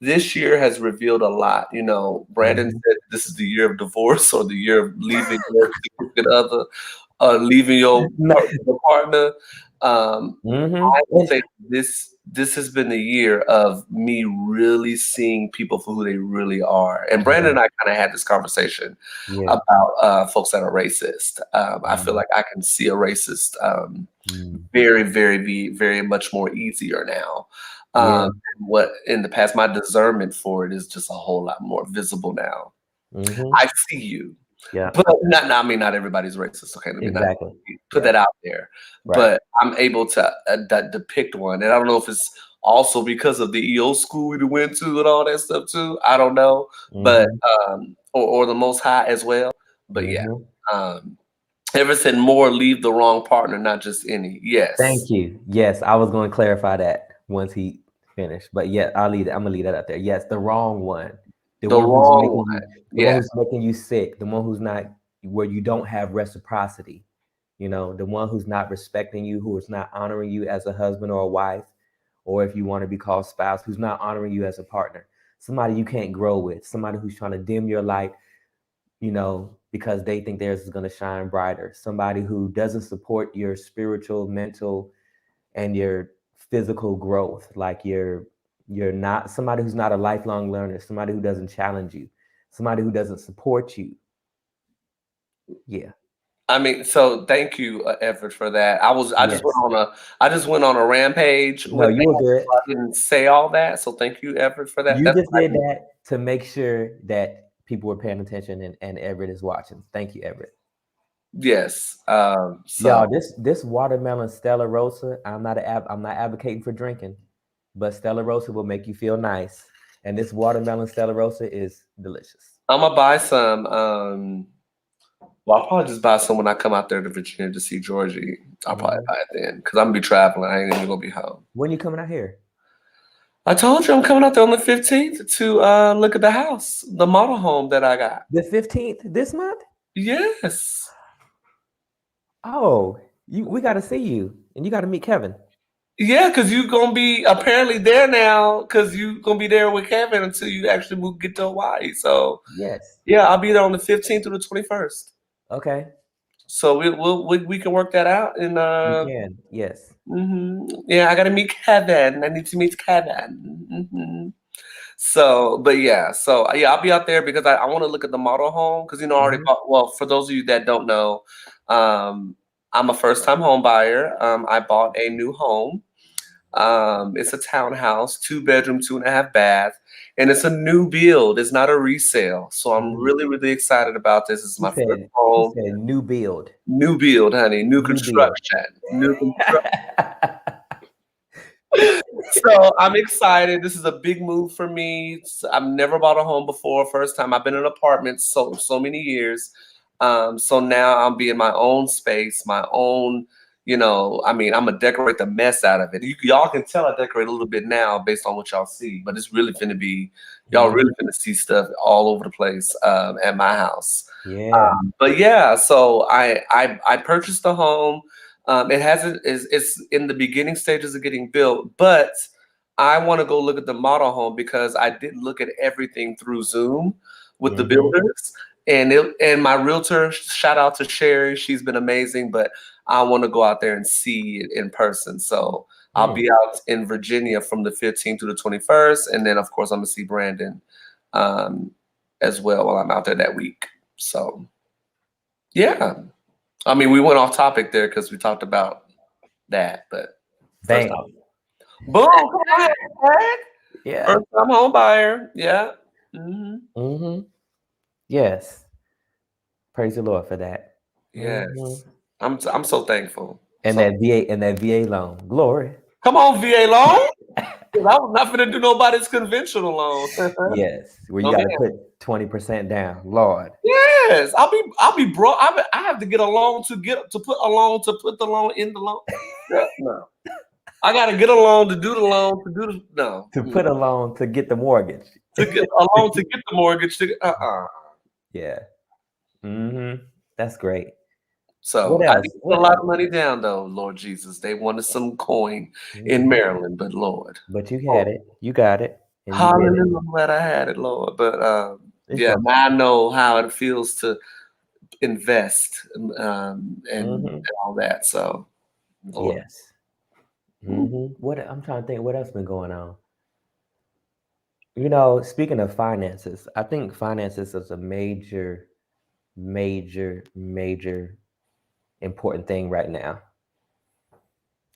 this year has revealed a lot. Brandon Mhm. said this is the year of divorce or the year of leaving your significant other, leaving your partner. Mhm. I would say this has been the year of me really seeing people for who they really are. And Brandon and I kind of had this conversation Yeah. about folks that are racist. I feel Mhm. like I can see a racist Mm. very, very, very much more easier now. Yeah. And what in the past, my discernment for it is just a whole lot more visible now. Mhm. I see you. Yeah. But not everybody's racist. Okay, let me not Exactly. put Yeah. that out there. Right. But I'm able to depict one, and I don't know if it's also because of the EO school we went to and all that stuff too. I don't know, but Mhm. or the Most High as well. But yeah, Mhm. um, ever said more leave the wrong partner, not just any. Yes, Thank you. Yes, I was going to clarify that once he finished, but yeah, I'm gonna leave that out there. Yes, the wrong one, the the one who's wrong making one. you, the one Yeah, who's making you sick, the one who's not, where you don't have reciprocity. The one who's not respecting you, who is not honoring you as a husband or a wife, or if you want to be called spouse, who's not honoring you as a partner. Somebody you can't grow with, somebody who's trying to dim your light, because they think theirs is going to shine brighter. Somebody who doesn't support your spiritual, mental, and your physical growth. Like you're not somebody who's not a lifelong learner, somebody who doesn't challenge you, somebody who doesn't support you. Yeah. I mean, so thank you, Everett, for that. Yes. I just went on a rampage No, with you that, were good. so I didn't say all that. So thank you, Everett, for that. You That's just did that to make sure that people were paying attention, and Everett is watching. Thank you, Everett. yes. Y'all, this watermelon Stella Rosa, I'm not advocating for drinking, but Stella Rosa will make you feel nice. And this watermelon Stella Rosa is delicious. I'm gonna buy some. Well, I'll probably just buy some when I come out there to Virginia to see Georgie. I'll probably Mhm. buy it then because I'm gonna be traveling. I ain't even gonna be home. When you coming out here? I told you I'm coming out there on the 15th to look at the house, the model home that I got. The 15th this month? Yes. Oh, we got to see you, and you got to meet Kevin. Yeah, because you're gonna be apparently there now. Because you're gonna be there with Kevin until you actually get to Hawaii. So Yes. yeah, I'll be there on the 15th through the 21st. Okay. So we can work that out. And We can. Yes. yeah, I gotta meet Kevin. I need to meet Kevin. So, but yeah, so yeah, I'll be out there because I want to look at the model home because I already Hmm. bought. Well, for those of you that don't know, um, I'm a first time home buyer. I bought a new home. It's a townhouse, 2 bedroom, 2.5 bath, and it's a new build. It's not a resale. So I'm Hmm. really, really excited about this. It's He my first said. He home, said new build. new build, honey, new New build. construction, new construction. So I'm excited. This is a big move for me. I've never bought a home before. First time. I've been in apartments so many years. So now I'll be in my own space, my own. I mean, I'm gonna decorate the mess out of it. Y'all can tell I decorate a little bit now based on what y'all see, but it's really finna be. Y'all Mhm. really finna see stuff all over the place at my house. Yeah. But yeah, so I purchased the home. It hasn't is it's in the beginning stages of getting built, but I want to go look at the model home because I did look at everything through Zoom with the Hmm. builders, and my realtor, shout out to Sherry, she's been amazing, but I want to go out there and see it in person. So I'll Mm. be out in Virginia from the 15th to the 21st, and then of course I'm gonna see Brandon um, as well while I'm out there that week. So yeah, I mean we went off topic there because we talked about that, but first Bam. time. Boom, come on, Greg. Yeah. First time home buyer. Yeah. Hmm. Yes. Praise the Lord for that. Hmm. Yes. I'm so thankful. And So that VA loan. Glory. come on, VA loan. 'Cause I was not gonna do nobody's conventional loan. Yes. Where you No got to man. put 20% down. Lord. Yes. I'll be broke. I have to get a loan to put a loan to put the loan in the loan. Yeah, no. I gotta get a loan to do the loan to do the no. To put a loan to get the mortgage. To get a loan to get the mortgage to Yeah. Hmm. That's great. So What I did else? put a What? lot of money down though, Lord Jesus. They wanted some coin in Mhm. Maryland, but Lord. But you Oh, had it. You got it. And you did it. hallelujah. I'm glad I had it, Lord. But It's yeah, okay. now I know how it feels to invest and Hmm. all that. So Lord. Yes. Hmm. What I'm trying to think what else been going on. Speaking of finances, I think finances is a major, major, major important thing right now.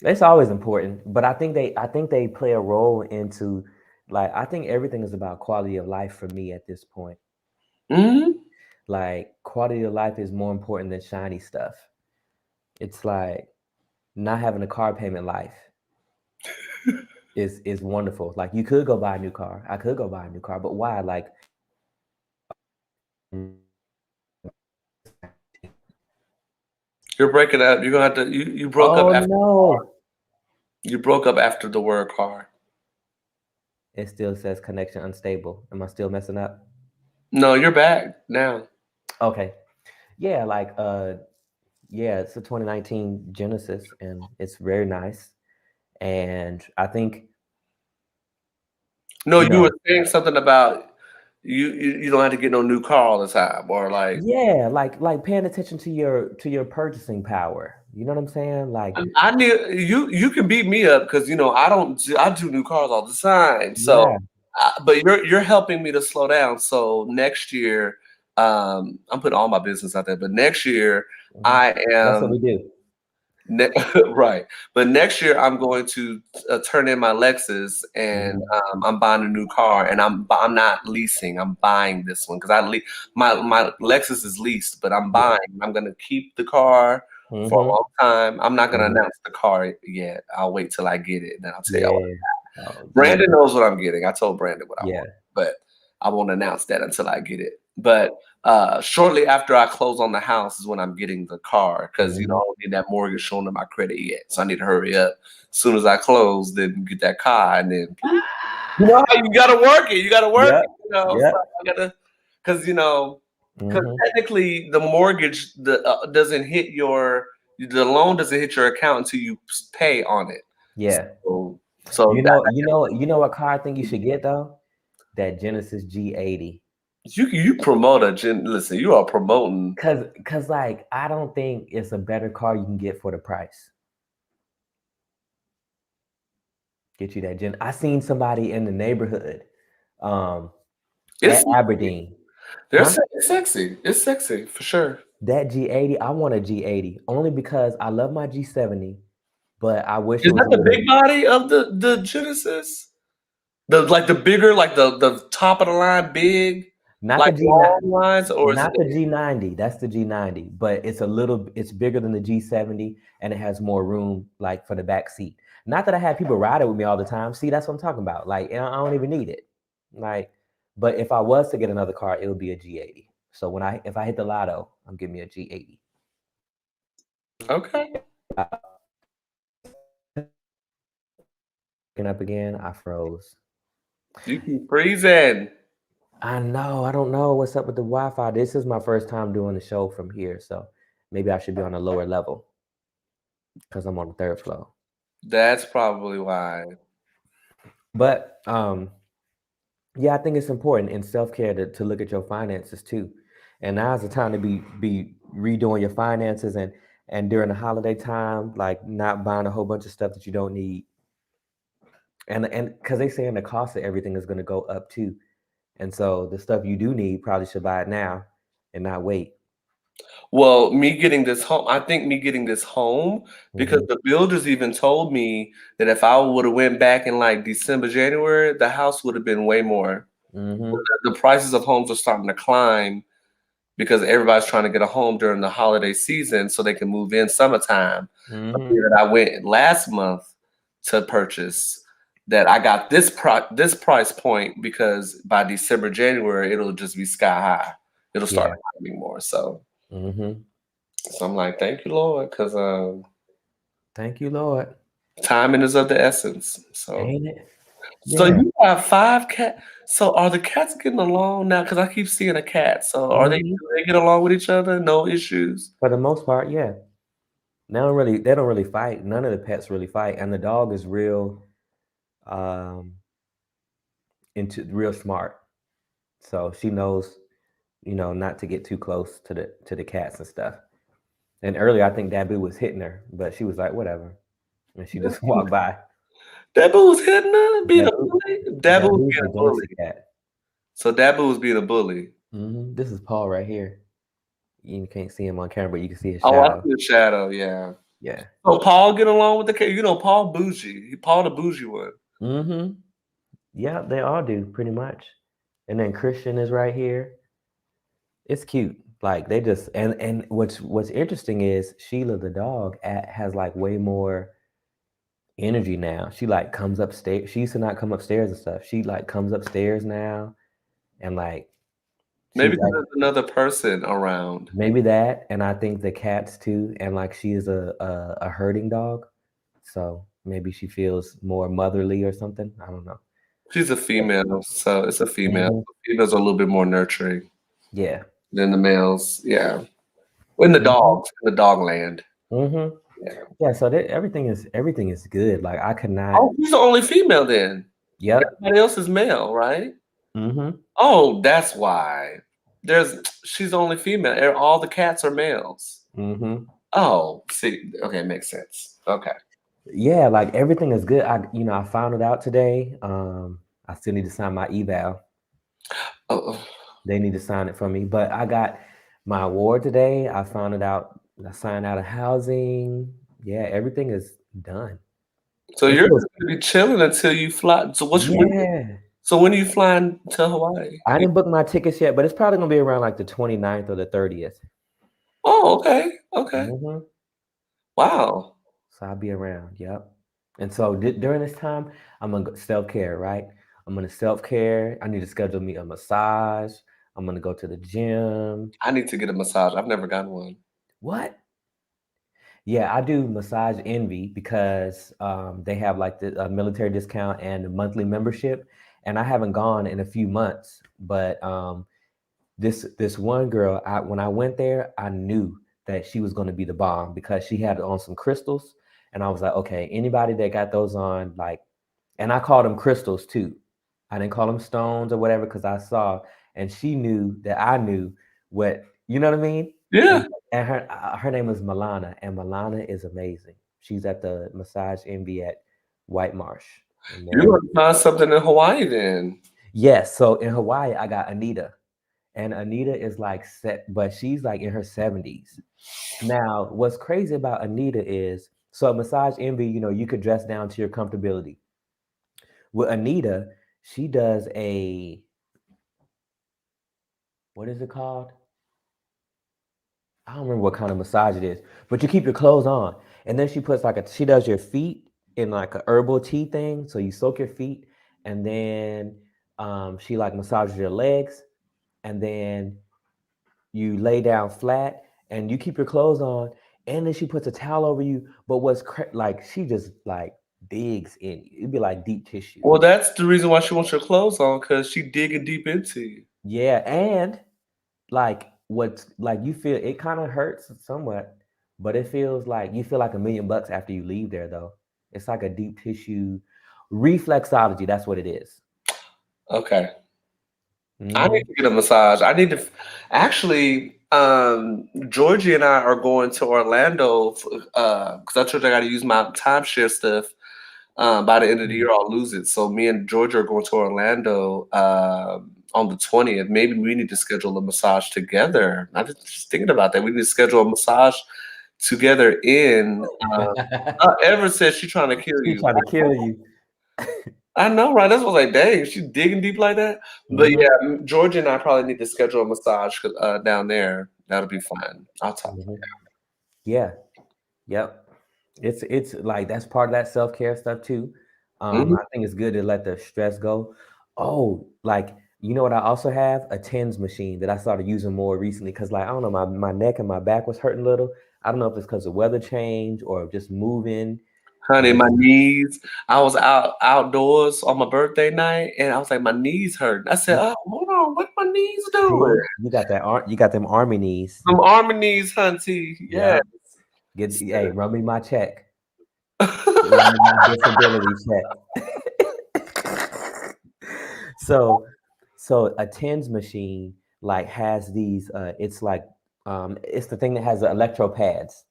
It's always important, but I think they play a role into like I think everything is about quality of life for me at this point. Mhm. Like quality of life is more important than shiny stuff. It's like not having a car payment life is wonderful. Like you could go buy a new car. I could go buy a new car, but why? Like You're breaking up. You're gonna have to you broke up oh after no. you broke up after the word car. It still says connection unstable. Am I still messing up? No, you're back now. Okay. Yeah, like yeah, it's a 2019 Genesis and it's very nice. And I think, No, you you know, were saying something about you don't have to get no new car all the time, or like yeah, like paying attention to your purchasing power. You know what I'm saying? Like, I knew you can beat me up because I do new cars all the time. So, yeah. but you're helping me to slow down. So next year, I'm putting all my business out there. But next year, Mhm. I That's what am we do. right. But next year, I'm going to turn in my Lexus, and Mhm. I'm buying a new car, and I'm not leasing. I'm buying this one because my Lexus is leased, but I'm Yeah. buying. I'm gonna keep the car for a Mhm. long time. I'm not gonna Mhm. announce the car yet. I'll wait till I get it, and then I'll tell y'all. Yeah. Oh, yeah. Brandon knows what I'm getting. I told Brandon what I Yeah. want, but I won't announce that until I get it. But shortly after I close on the house is when I'm getting the car because I Mhm. don't need that mortgage showing to my credit yet. So I need to hurry up. As soon as I close, then get that car, and then you know how you gotta work it. You gotta work Yep. it. So Yep. I gotta because Mhm. technically the mortgage doesn't hit the loan doesn't hit your account until you pay on it. Yeah. So You know what car I think you should get though? That Genesis G80. you promote listen, you are promoting. Cause like I don't think it's a better car you can get for the price. Get you that Gen. I seen somebody in the neighborhood, at It's Aberdeen. it's sexy. It's sexy for sure. That G80, I want a G80 only because I love my G70, but I wish it Is was that a the little. big body of the Genesis? The bigger, like the top of the line, big, Not the like long G9, lines, or is it? not the G90. That's the G90, but it's bigger than the G70 and it has more room like for the back seat. Not that I have people ride it with me all the time. See, that's what I'm talking about. Like, I don't even need it. Like, but if I was to get another car, it would be a G80. So if I hit the lotto, I'm getting me a G80. Okay. Looking up again, I froze. You keep freezing. I know. I don't know what's up with the Wi-Fi. This is my first time doing the show from here, so maybe I should be on a lower level because I'm on the third floor. That's probably why. But yeah, I think it's important in self-care to look at your finances too. And now's the time to be redoing your finances and during the holiday time, like not buying a whole bunch of stuff that you don't need. And because they saying the cost of everything is going to go up too. And so the stuff you do need probably should buy it now and not wait. Well, me getting this home, I think me getting this home because Hmm. the builders even told me that if I would have went back in like December, January, the house would have been way more. Hmm. The prices of homes are starting to climb because everybody's trying to get a home during the holiday season so they can move in summertime. Hmm. That I went last month to purchase, that I got this price point because by December, January, it'll just be sky high. It'll start Yeah. climbing more. So Hmm. I'm like, thank you, Lord, because Thank you, Lord. timing is of the essence. Ain't it? So Yeah. you have 5 cats. So are the cats getting along now? Because I keep seeing a cat. So Hmm. do they get along with each other? No issues. For the most part, yeah. They don't really fight. None of the pets really fight. And the dog is um real smart. So she knows, not to get too close to the cats and stuff. And earlier I think Dabu was hitting her, but she was like, whatever. And she just walked by. Dabu was hitting her, being a Dabu, bully. Dabu was Dabu's being the a bully. gangster cat. So Dabu was being a bully. This is Paul right here. You can't see him on camera, but you can see his Oh, I shadow. see a shadow. Yeah. Yeah. So Paul get along with the cat. You know, Paul bougie. Paul the bougie one. Mm-hmm. Yeah, they all do pretty much. And then Christian is right here. It's cute. Like they just and what's interesting is Sheila the dog has like way more energy now. She like comes upstairs. She used to not come upstairs and stuff. She like comes upstairs now and like Maybe she's because like there's another person around. maybe that. And I think the cats too. And like she is a herding dog. So maybe she feels more motherly or something. I don't know. She's a female, so it's a female. Hmm. Females are a little bit more nurturing Yeah. than the males. Yeah. In the Hmm. dogs, in the dog land. Hmm. Yeah. Yeah. So everything is good. Like I could not. Oh, she's the only female then. Yep. Everybody else is male, right? Hmm. Oh, that's why. She's the only female. All the cats are males. Hmm. Oh, see, okay, makes sense. Okay. Yeah, like everything is good. I found it out today. I still need to sign my eval. Oh, They need to sign it for me. But I got my award today. I found it out. I signed out of housing. Yeah, everything is done. so It you're feels just gonna be chilling until you fly. yeah. So when are you flying to Hawaii? I didn't book my tickets yet, but it's probably gonna be around like the 29th or the 30th. Oh, okay. Okay. Hmm. Wow. So I'll be around. Yep. And so during this time, I'm gonna self-care, right? I'm gonna self-care. I need to schedule me a massage. I'm gonna go to the gym. I need to get a massage. I've never gotten one. What? Yeah, I do Massage Envy because they have like the military discount and the monthly membership, and I haven't gone in a few months. But this one girl, when I went there, I knew that she was going to be the bomb because she had on some crystals, And I was like, okay, anybody that got those on, like, and I called them crystals too. I didn't call them stones or whatever because I saw, and she knew that I knew what, you know what I mean? Yeah. And her name is Milana, and Milana is amazing. She's at the Massage Envy at White Marsh. And You're gonna find something in Hawaii then. yes, so in Hawaii, I got Anita. And Anita is like set, but she's like in her 70s. Now, what's crazy about Anita is so Massage Envy, you know, you could dress down to your comfortability. With Anita, she does a what is it called? I don't remember what kind of massage it is, but you keep your clothes on. And then she puts like she does your feet in like a herbal tea thing. So you soak your feet and then she like massages your legs and then you lay down flat and you keep your clothes on and then she puts a towel over you. But like she just like digs in you. It'd be like deep tissue. Well, that's the reason why she wants your clothes on, because she digging deep into you. Yeah, and like what's like you feel it kind of hurts somewhat, but it feels like you feel like $1,000,000 after you leave there though. It's like a deep tissue reflexology. That's what it is. Okay. I need to get a massage. I need to actually. Georgie and I are going to Orlando because I told you I got to use my timeshare stuff. By the end of the year, I'll lose it. So me and Georgia are going to Orlando on the 20th. Maybe we need to schedule a massage together. I'm just thinking about that. We need to schedule a massage together in. Ever says she's trying to kill you. She's trying to kill you. I know, right? That's what I was like, dang, she's digging deep like that. But yeah, Georgia and I probably need to schedule a massage down there. That'll be fun. I'll talk. Yeah. Yep. It's like that's part of that self-care stuff too. I think it's good to let the stress go. Oh, like you know what I also have? A TENS machine that I started using more recently because like I don't know, my neck and my back was hurting a little. I don't know if it's because of weather change or just moving. Honey, my knees. I was outdoors on my birthday night, and I was like, my knees hurt. I said, "Oh, hold on, what my knees doing?" You got that you got them army knees. Some army knees, hunty. Yeah. Hey, run me my check. Run me my disability check. So a TENS machine like has these. It's like it's the thing that has the electro pads.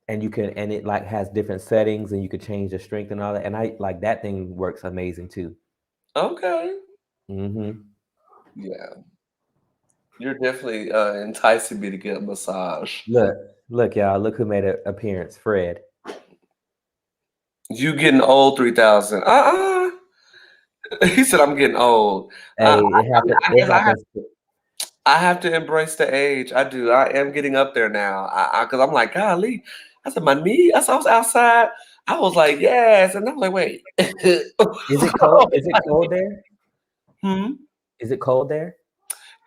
And you can, and it like has different settings and you could change the strength and all that. And I like that thing works amazing too. Okay. Yeah. You're definitely enticing me to get a massage. Look, y'all, look who made an appearance, Fred. You getting old, 3000. He said I'm getting old. Hey, I have to embrace the age. I do. I am getting up there now. Because I'm like, golly. I said, my knee. I was outside. I was like, yes. And I was like, wait. Is it cold? Is it cold there? Is it cold there?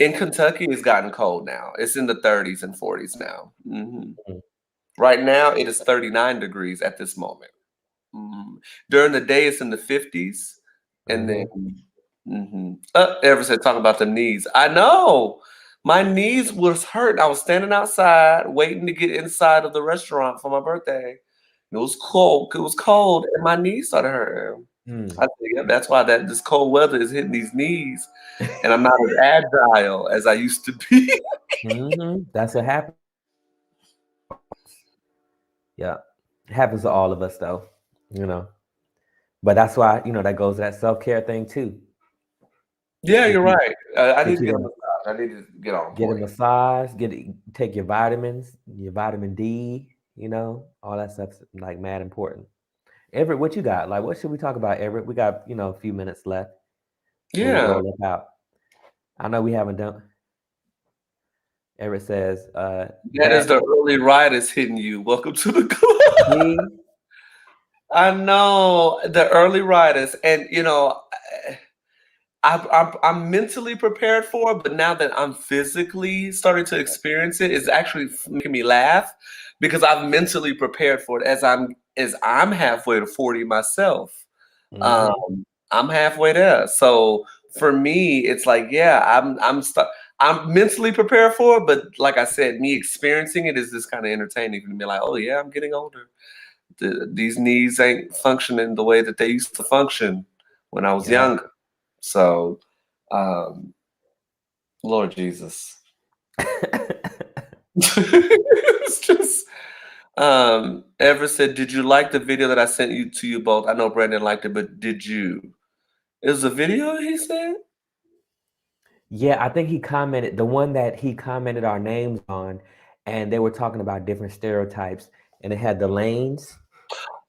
In Kentucky, it's gotten cold now. It's in the 30s and 40s now. Right now, it is 39 degrees at this moment. During the day, it's in the 50s. And then, ever said talking about the knees. I know. My knees was hurt. I was standing outside waiting to get inside of the restaurant for my birthday. It was cold. It was cold, and my knees started hurting. I said, yeah, that's why this cold weather is hitting these knees, and I'm not as agile as I used to be. That's what happened. Yeah, it happens to all of us, though. You know, but that's why that goes to that self-care thing too. Yeah, you're right. I need to get a massage. I need to get on. Get a massage. Take your vitamins, your vitamin D. All that stuff's like mad important. Everett, what you got? Like, what should we talk about, Everett? We got a few minutes left. Yeah. Out. I know we haven't done. Everett says, "That is the early riders hitting you. Welcome to the club." I know the early riders, and I'm mentally prepared for it, but now that I'm physically starting to experience it, it's actually making me laugh because I've mentally prepared for it as I'm halfway to 40 myself. I'm halfway there. So for me, it's like, yeah, I'm mentally prepared for it, but like I said, me experiencing it is just kind of entertaining to be like, oh yeah, I'm getting older. These knees ain't functioning the way that they used to function when I was Yeah. younger. So, um, Lord Jesus. It's just Ever said, did you like the video that I sent you to you both? I know Brandon liked it, but did you? It was a video, he said? Yeah, I think he commented the one that he commented our names on, and they were talking about different stereotypes, and it had the lanes.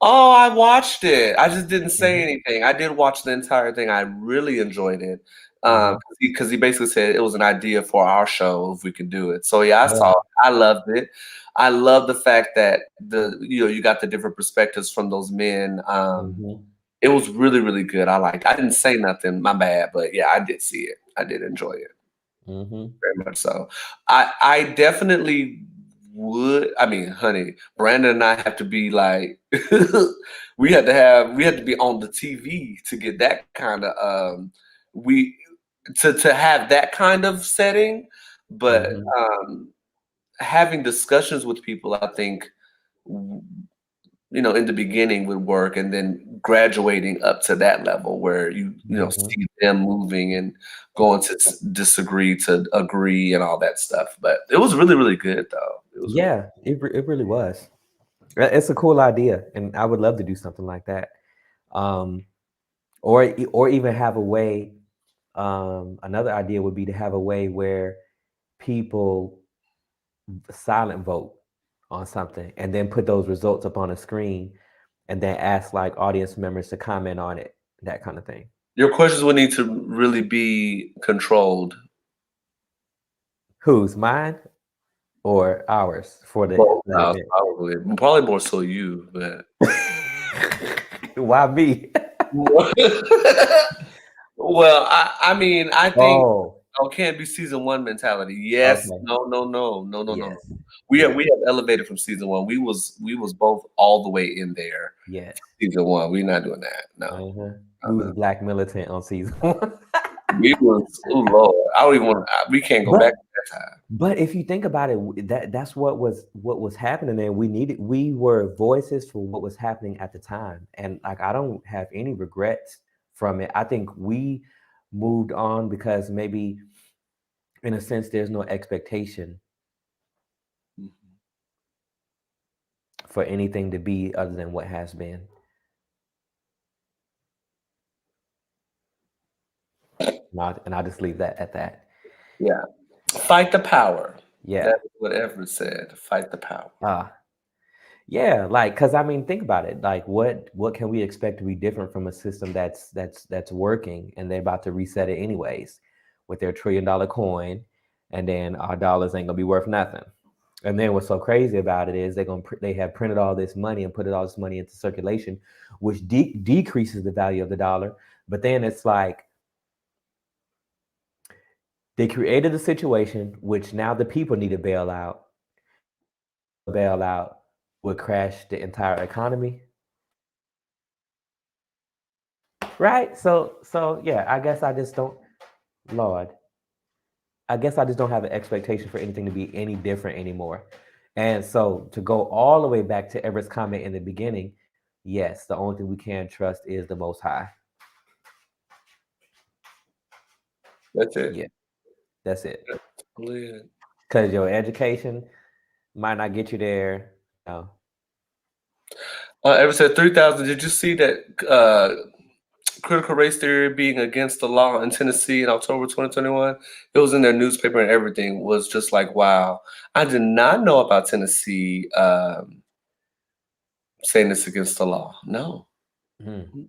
Oh, I watched it. I just didn't say Mhm, anything. I did watch the entire thing. I really enjoyed it. mhm. Because he basically said it was an idea for our show if we could do it. So yeah, I saw Yeah. it. I loved it. I love the fact that you got the different perspectives from those men. Mhm, It was really, really good. I didn't say nothing, my bad, but yeah, I did see it. I did enjoy it. mhm. Very much so. I definitely would. I mean, honey, Brandon and I have to be like, we had to be on the TV to get that kind of we to have that kind of setting. But Mhm. having discussions with people, I think in the beginning would work, and then graduating up to that level where Mhm. see them moving and going to disagree to agree and all that stuff. But it was really, really good though. It was really Yeah, it really was. It's a cool idea, and I would love to do something like that. Um, or even have a way. Another idea would be to have a way where people silent vote on something, and then put those results up on a screen, and then ask like audience members to comment on it, that kind of thing. Your questions would need to really be controlled. Whose, mine or ours for Both that styles, event? probably more so you, but Why me? well, I mean, I think Oh, can't be season one mentality. Yes, okay. no, no, no, no, no, no, no. Yes. We have Yes. elevated from season one. We was both all the way in there. Yes. Season one, we're not doing that. No, Uh-huh. no, We was no. Black Militant on season one. We was oh Lord, I don't even want. We can't go back But to that time. but if you think about it, that's what was happening there. We were voices for what was happening at the time, and like I don't have any regrets from it. I think we moved on because maybe in a sense there's no expectation for anything to be other than what has been. And I'll just leave that at that. Yeah, fight the power. Yeah. That's what Everett said. Fight the power. Ah, yeah, like, cause I mean, think about it. Like, what can we expect to be different from a system that's working, and they're about to reset it anyways with their $1 trillion coin, and then our dollars ain't gonna be worth nothing. And then what's so crazy about it is they have printed all this money and put all this money into circulation, which decreases the value of the dollar. But then it's like they created a situation which now the people need to bail out. Bailout would crash the entire economy. Right? So yeah, I guess I just don't Lord. I guess I just don't have an expectation for anything to be any different anymore. And so to go all the way back to Everett's comment in the beginning, yes, the only thing we can trust is the most high. That's it. Yeah, that's it. That's really it. Because your education might not get you there. No. Everett said 3,000. Did you see that critical race theory being against the law in Tennessee in October 2021? It was in their newspaper and everything. Was just like, wow. I did not know about Tennessee saying this against the law. No. Mhm.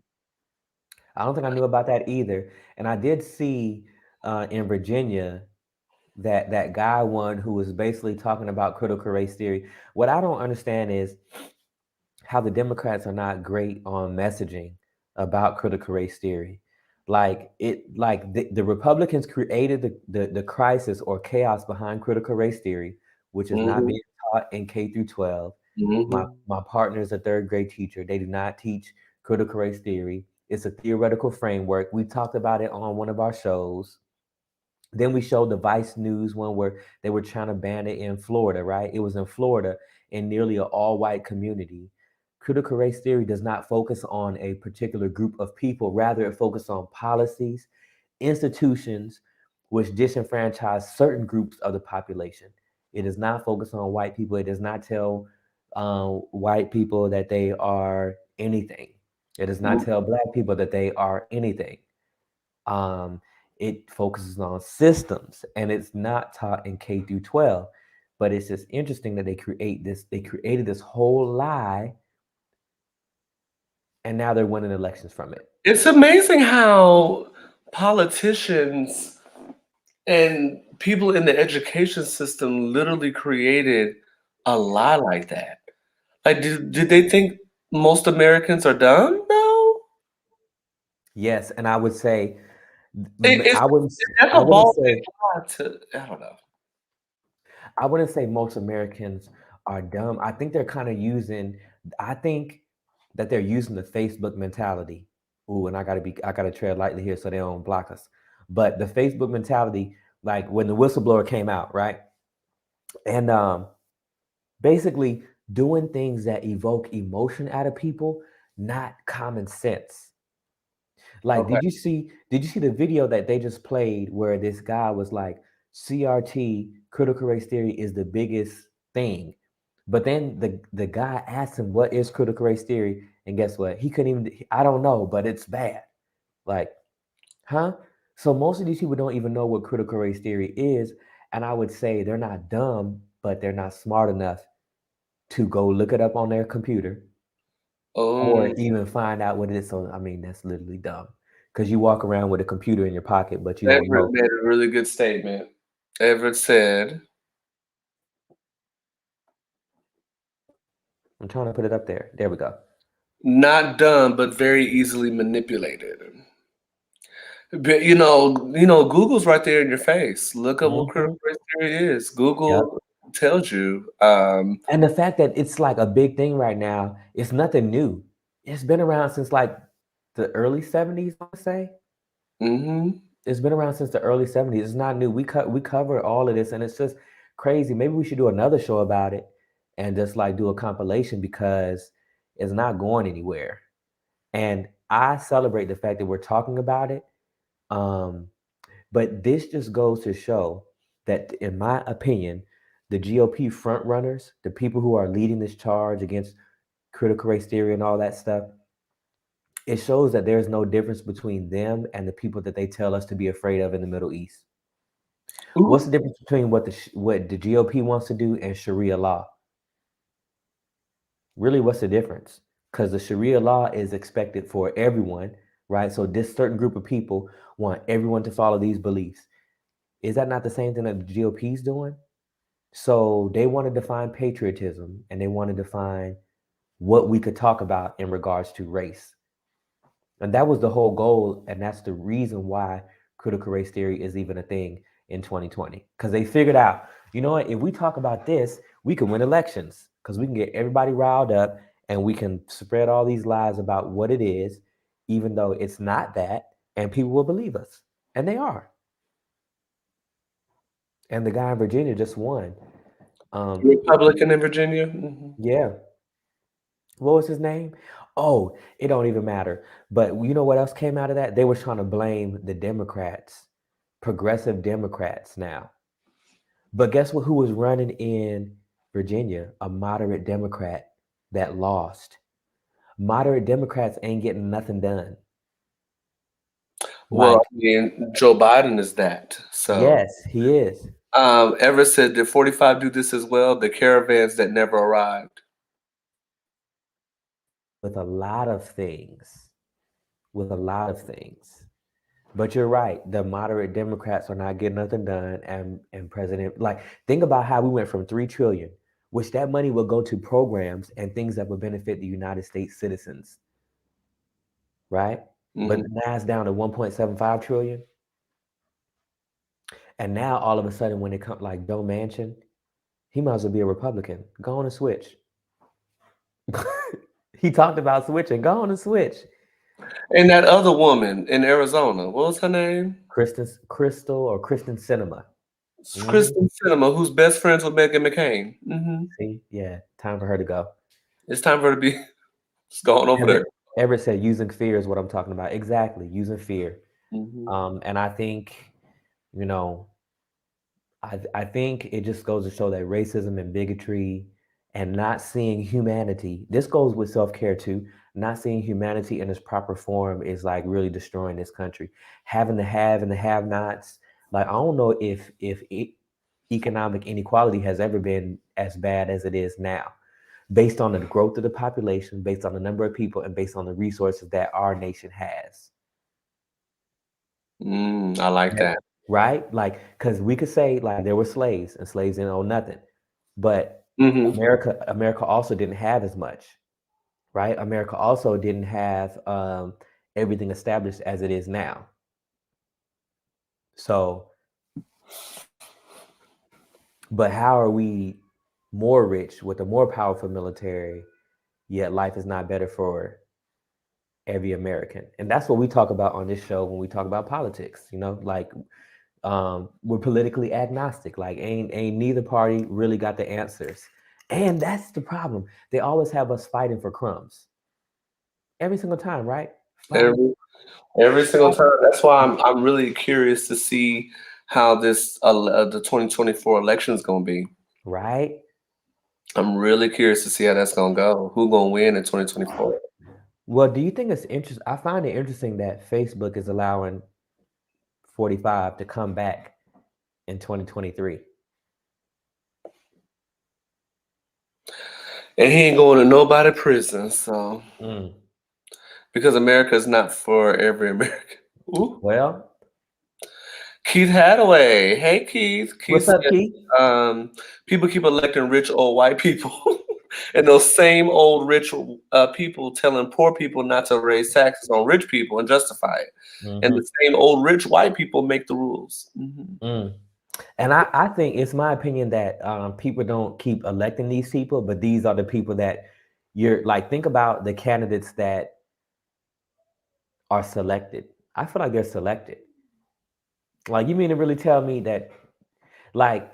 I don't think I knew about that either. And I did see in Virginia that guy won who was basically talking about critical race theory. What I don't understand is how the Democrats are not great on messaging about critical race theory. Like the Republicans created the crisis or chaos behind critical race theory, which is not Hmm. being taught in K through 12. My Hmm. my partner is a third grade teacher. They do not teach critical race theory. It's a theoretical framework. We talked about it on one of our shows. Then we showed the Vice News one where they were trying to ban it in Florida, right? It was in Florida in nearly an all-white community. Critical race theory does not focus on a particular group of people. Rather, it focuses on policies, institutions which disenfranchise certain groups of the population. It does not focus on white people. It does not tell white people that they are anything. It does not tell black people that they are anything. Um, it focuses on systems, and it's not taught in K through 12. But it's just interesting that they created this whole lie, and now they're winning elections from it. It's amazing how politicians and people in the education system literally created a lie like that. Like, did they think most Americans are dumb? No. Yes, and I would say, It's I wouldn't, that's I a wouldn't bald say, lie to, I don't know. I wouldn't say most Americans are dumb. I think they're kind of using. I think that they're using the Facebook mentality. Ooh, and I gotta tread lightly here so they don't block us. But the Facebook mentality, like when the whistleblower came out, right? And basically doing things that evoke emotion out of people, not common sense. Like, Okay. did you see the video that they just played where this guy was like, CRT, critical race theory is the biggest thing. But then the guy asked him, what is critical race theory? And guess what? He couldn't even, I don't know, but it's bad. Like, huh? So most of these people don't even know what critical race theory is. And I would say they're not dumb, but they're not smart enough to go look it up on their computer or Um, even find out what it is. So, I mean, that's literally dumb because you walk around with a computer in your pocket, but you don't Everett know. made a really good statement. Everett said, I'm trying to put it up there. There we go. "Not dumb, but very easily manipulated." But Google's right there in your face. Look up what Hmm. critical race theory is. Yep. Google tells you. And the fact that it's like a big thing right now, it's nothing new. It's been around since like the early 70s, I would say. Mhm. It's been around since the early 70s. It's not new. We cover all of this and it's just crazy. Maybe we should do another show about it and just like do a compilation because it's not going anywhere. And I celebrate the fact that we're talking about it. Um, but this just goes to show that, in my opinion, the GOP front runners, the people who are leading this charge against critical race theory and all that stuff, it shows that there's no difference between them and the people that they tell us to be afraid of in the Middle East. What's the Ooh. difference between what the GOP wants to do and Sharia law? Really, what's the difference? Because the Sharia law is expected for everyone, right? So this certain group of people want everyone to follow these beliefs. Is that not the same thing that the GOP is doing? So they want to define patriotism and they want to define what we could talk about in regards to race. And that was the whole goal. And that's the reason why critical race theory is even a thing in 2020. Because they figured out, you know what, if we talk about this, we can win elections because we can get everybody riled up and we can spread all these lies about what it is, even though it's not that, and people will believe us. And they are. And the guy in Virginia just won. Republican in Virginia. Mhm. Yeah. What was his name? Oh, it don't even matter. But you know what else came out of that? They were trying to blame the Democrats, progressive Democrats now. But guess what? Who was running in Virginia? A moderate Democrat that lost. Moderate Democrats ain't getting nothing done. Well, Like, I mean, Joe Biden is that. So, yes, he is. Everett said, "Did 45 do this as well? The caravans that never arrived." With a lot of things. With a lot of things. But you're right. The moderate Democrats are not getting nothing done. And President, like, think about how we went from 3 trillion, which that money will go to programs and things that would benefit the United States citizens, right? But Mhm. now it's down to 1.75 trillion. And now all of a sudden, when it comes like Joe Manchin, he might as well be a Republican. Go on and switch. He talked about switching. Go on and switch. And that other woman in Arizona, what was her name? Crystal or Kristen Cinema. Hmm. Kristen Sinema, who's best friends with Meghan McCain. See, yeah, time for her to go. It's time for her to be just going over there. Everett said using fear is what I'm talking about. Exactly, using fear. And I think, you know, I think it just goes to show that racism and bigotry and not seeing humanity, this goes with self-care too. Not seeing humanity in its proper form is like really destroying this country. Having the have and the have-nots. Like I don't know if economic inequality has ever been as bad as it is now, based on the growth of the population, based on the number of people, and based on the resources that our nation has. I like that. Right? Like, because we could say like there were slaves and slaves didn't own nothing, but America also didn't have as much, right? America also didn't have everything established as it is now. So, but how are we more rich with a more powerful military, yet life is not better for every American? And that's what we talk about on this show when we talk about politics, you know, like we're politically agnostic. Like ain't neither party really got the answers. And that's the problem. They always have us fighting for crumbs. Every single time, right? Every single time. That's why I'm really curious to see how this the 2024 election is going to be. Right? I'm really curious to see how that's going to go. Who going to win in 2024? Well, do you think it's interesting? I find it interesting that Facebook is allowing 45 to come back in 2023. And he ain't going to nobody prison, so because America is not for every American. Ooh. Well, Keith Hathaway. Hey, Keith. What's up, Keith? People keep electing rich old white people. And those same old rich people telling poor people not to raise taxes on rich people and justify it. And the same old rich white people make the rules. And I think it's my opinion that people don't keep electing these people, but these are the people that you're like, think about the candidates that are selected. I feel like they're selected. Like, you mean to really tell me that, like,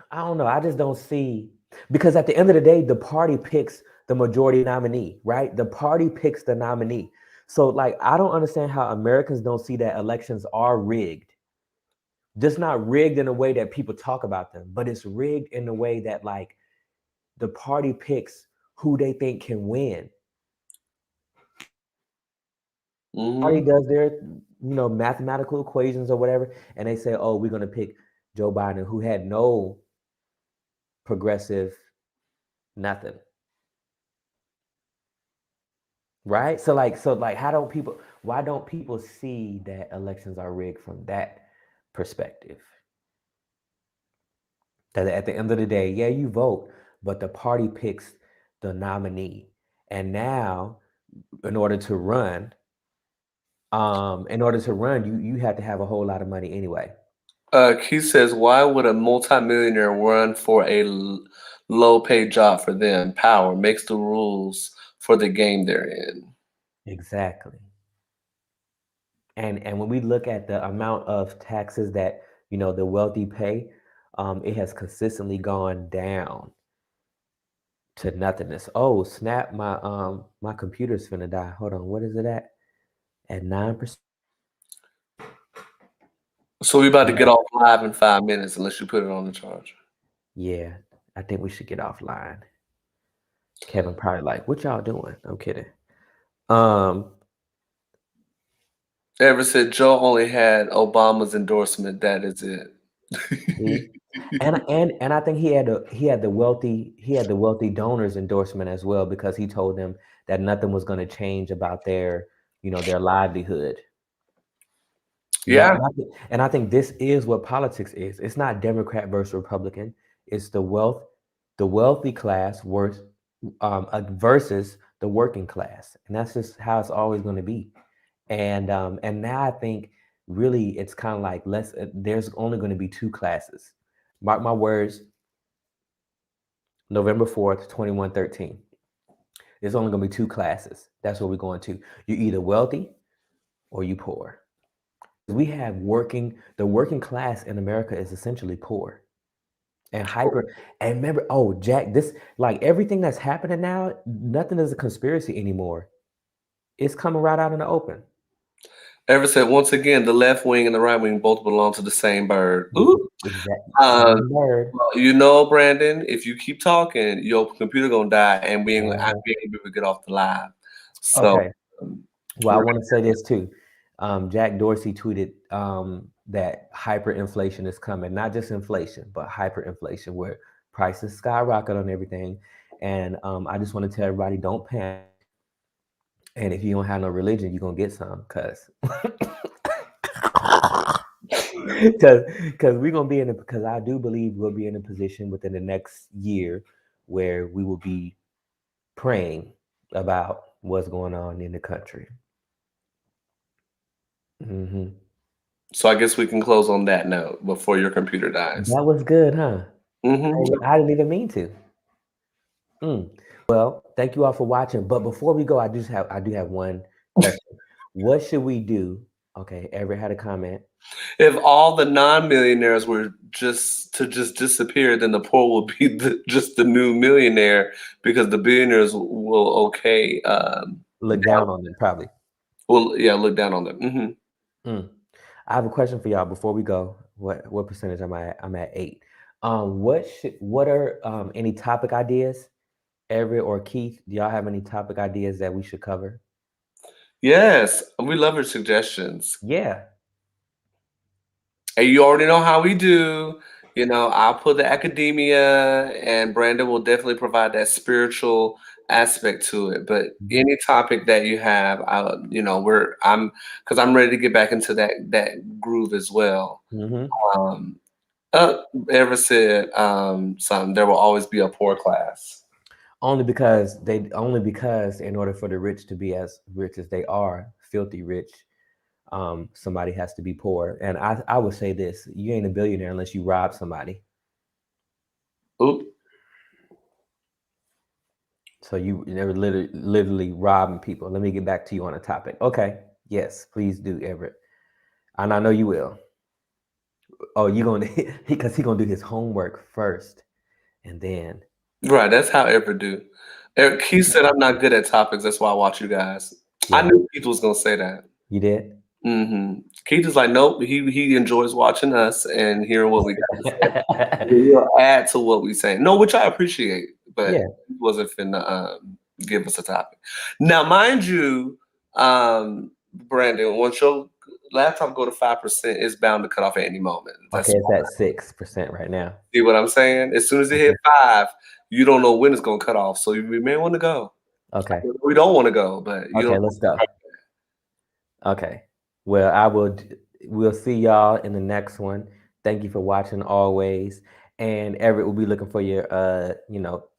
I don't know. I just don't see, because at the end of the day, the party picks the majority nominee, right? The party picks the nominee. So, like, I don't understand how Americans don't see that elections are rigged. Just not rigged in a way that people talk about them, but it's rigged in a way that, like, the party picks who they think can win. Party does their, mathematical equations or whatever, and they say, oh, we're going to pick Joe Biden, who had no progressive nothing. Right? So why don't people see that elections are rigged from that perspective? That at the end of the day, yeah, you vote, but the party picks the nominee. And now, in order to run, you have to have a whole lot of money anyway. Keith says, why would a multimillionaire run for a low-paid job for them? Power makes the rules for the game they're in. Exactly. And when we look at the amount of taxes that the wealthy pay, it has consistently gone down to nothingness. Oh snap! My computer's finna die. Hold on, what is it at? At 9%. So we about to get off live in 5 minutes unless you put it on the charger. Yeah, I think we should get offline. Kevin probably like, what y'all doing? I'm kidding. Ever said Joe only had Obama's endorsement. That is it. and I think he had the wealthy donors endorsement as well, because he told them that nothing was going to change about their their livelihood. Yeah. And I think this is what politics is. It's not Democrat versus Republican. It's the wealthy class versus the working class, and that's just how it's always going to be. And now I think really it's kind of like there's only going to be two classes. Mark my words. November 4th, 2113. There's only going to be two classes. That's what we're going to. You're either wealthy or you poor. We have the working class in America is essentially poor and hyper. And remember, oh, Jack, this, like everything that's happening now, nothing is a conspiracy anymore. It's coming right out in the open. Ever said, once again, the left wing and the right wing both belong to the same bird. Ooh. Exactly. Um, Bird. Well, you know, Brandon, if you keep talking, your computer gonna die, and I ain't gonna be able to get off the live. So, Okay. Well, I want to say this too. Jack Dorsey tweeted that hyperinflation is coming, not just inflation, but hyperinflation, where prices skyrocket on everything. And I just want to tell everybody, don't panic. And if you don't have no religion, you're gonna get some, cause we're gonna be because I do believe we'll be in a position within the next year where we will be praying about what's going on in the country. Mm-hmm. So I guess we can close on that note before your computer dies. That was good, huh? Mm-hmm. I didn't even mean to. Well, thank you all for watching. But before we go, I do have one question. What should we do? Okay, Everett had a comment. If all the non-millionaires were just disappear, then the poor will be just the new millionaire, because the billionaires will Look down on them, probably. Well, yeah, look down on them. Mm-hmm. I have a question for y'all before we go. What percentage am I at? I'm at 8. What are any topic ideas? Everett or Keith, do y'all have any topic ideas that we should cover? Yes, we love your suggestions. Yeah. And you already know how we do. You know, I'll put the academia, and Brandon will definitely provide that spiritual aspect to it. But any topic that you have, because I'm ready to get back into that groove as well. Mm-hmm. Ever said something? There will always be a poor class. Only because in order for the rich to be as rich as they are, filthy rich, somebody has to be poor. And I would say this: you ain't a billionaire unless you rob somebody. Oop. So you never literally robbing people. Let me get back to you on a topic. Okay. Yes, please do, Everett. And I know you will. Oh, you're gonna because he's gonna do his homework first, and then. Right, that's how Everett do. Keith said I'm not good at topics. That's why I watch you guys. Yeah. I knew Keith was gonna say that. You did? Mm-hmm. Keith is like, nope. He enjoys watching us and hearing what we got to say. He'll add to what we say. No, which I appreciate, but he wasn't finna give us a topic. Now, mind you, Brandon, once your laptop go to 5%, it's bound to cut off at any moment. That's okay, it's at 6% right now. See what I'm saying? As soon as it hit 5, you don't know when it's gonna cut off. So we may want to go. Okay. We don't want to go, but let's go. Okay. Well, we'll see y'all in the next one. Thank you for watching always. And Everett will be looking for your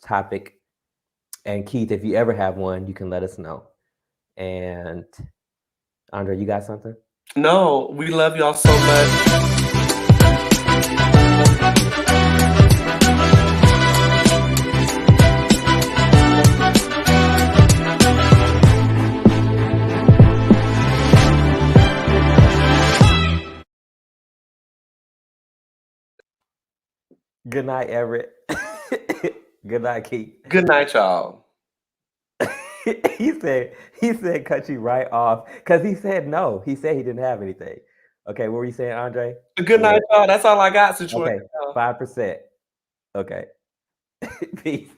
topic. And Keith, if you ever have one, you can let us know. And Andre, you got something? No, we love y'all so much. Good night, Everett. Good night, Keith. Good night, y'all. he said cut you right off because he said no. He said he didn't have anything. Okay, what were you saying, Andre? Good night, y'all. That's all I got. Okay, 5%. Okay. Peace.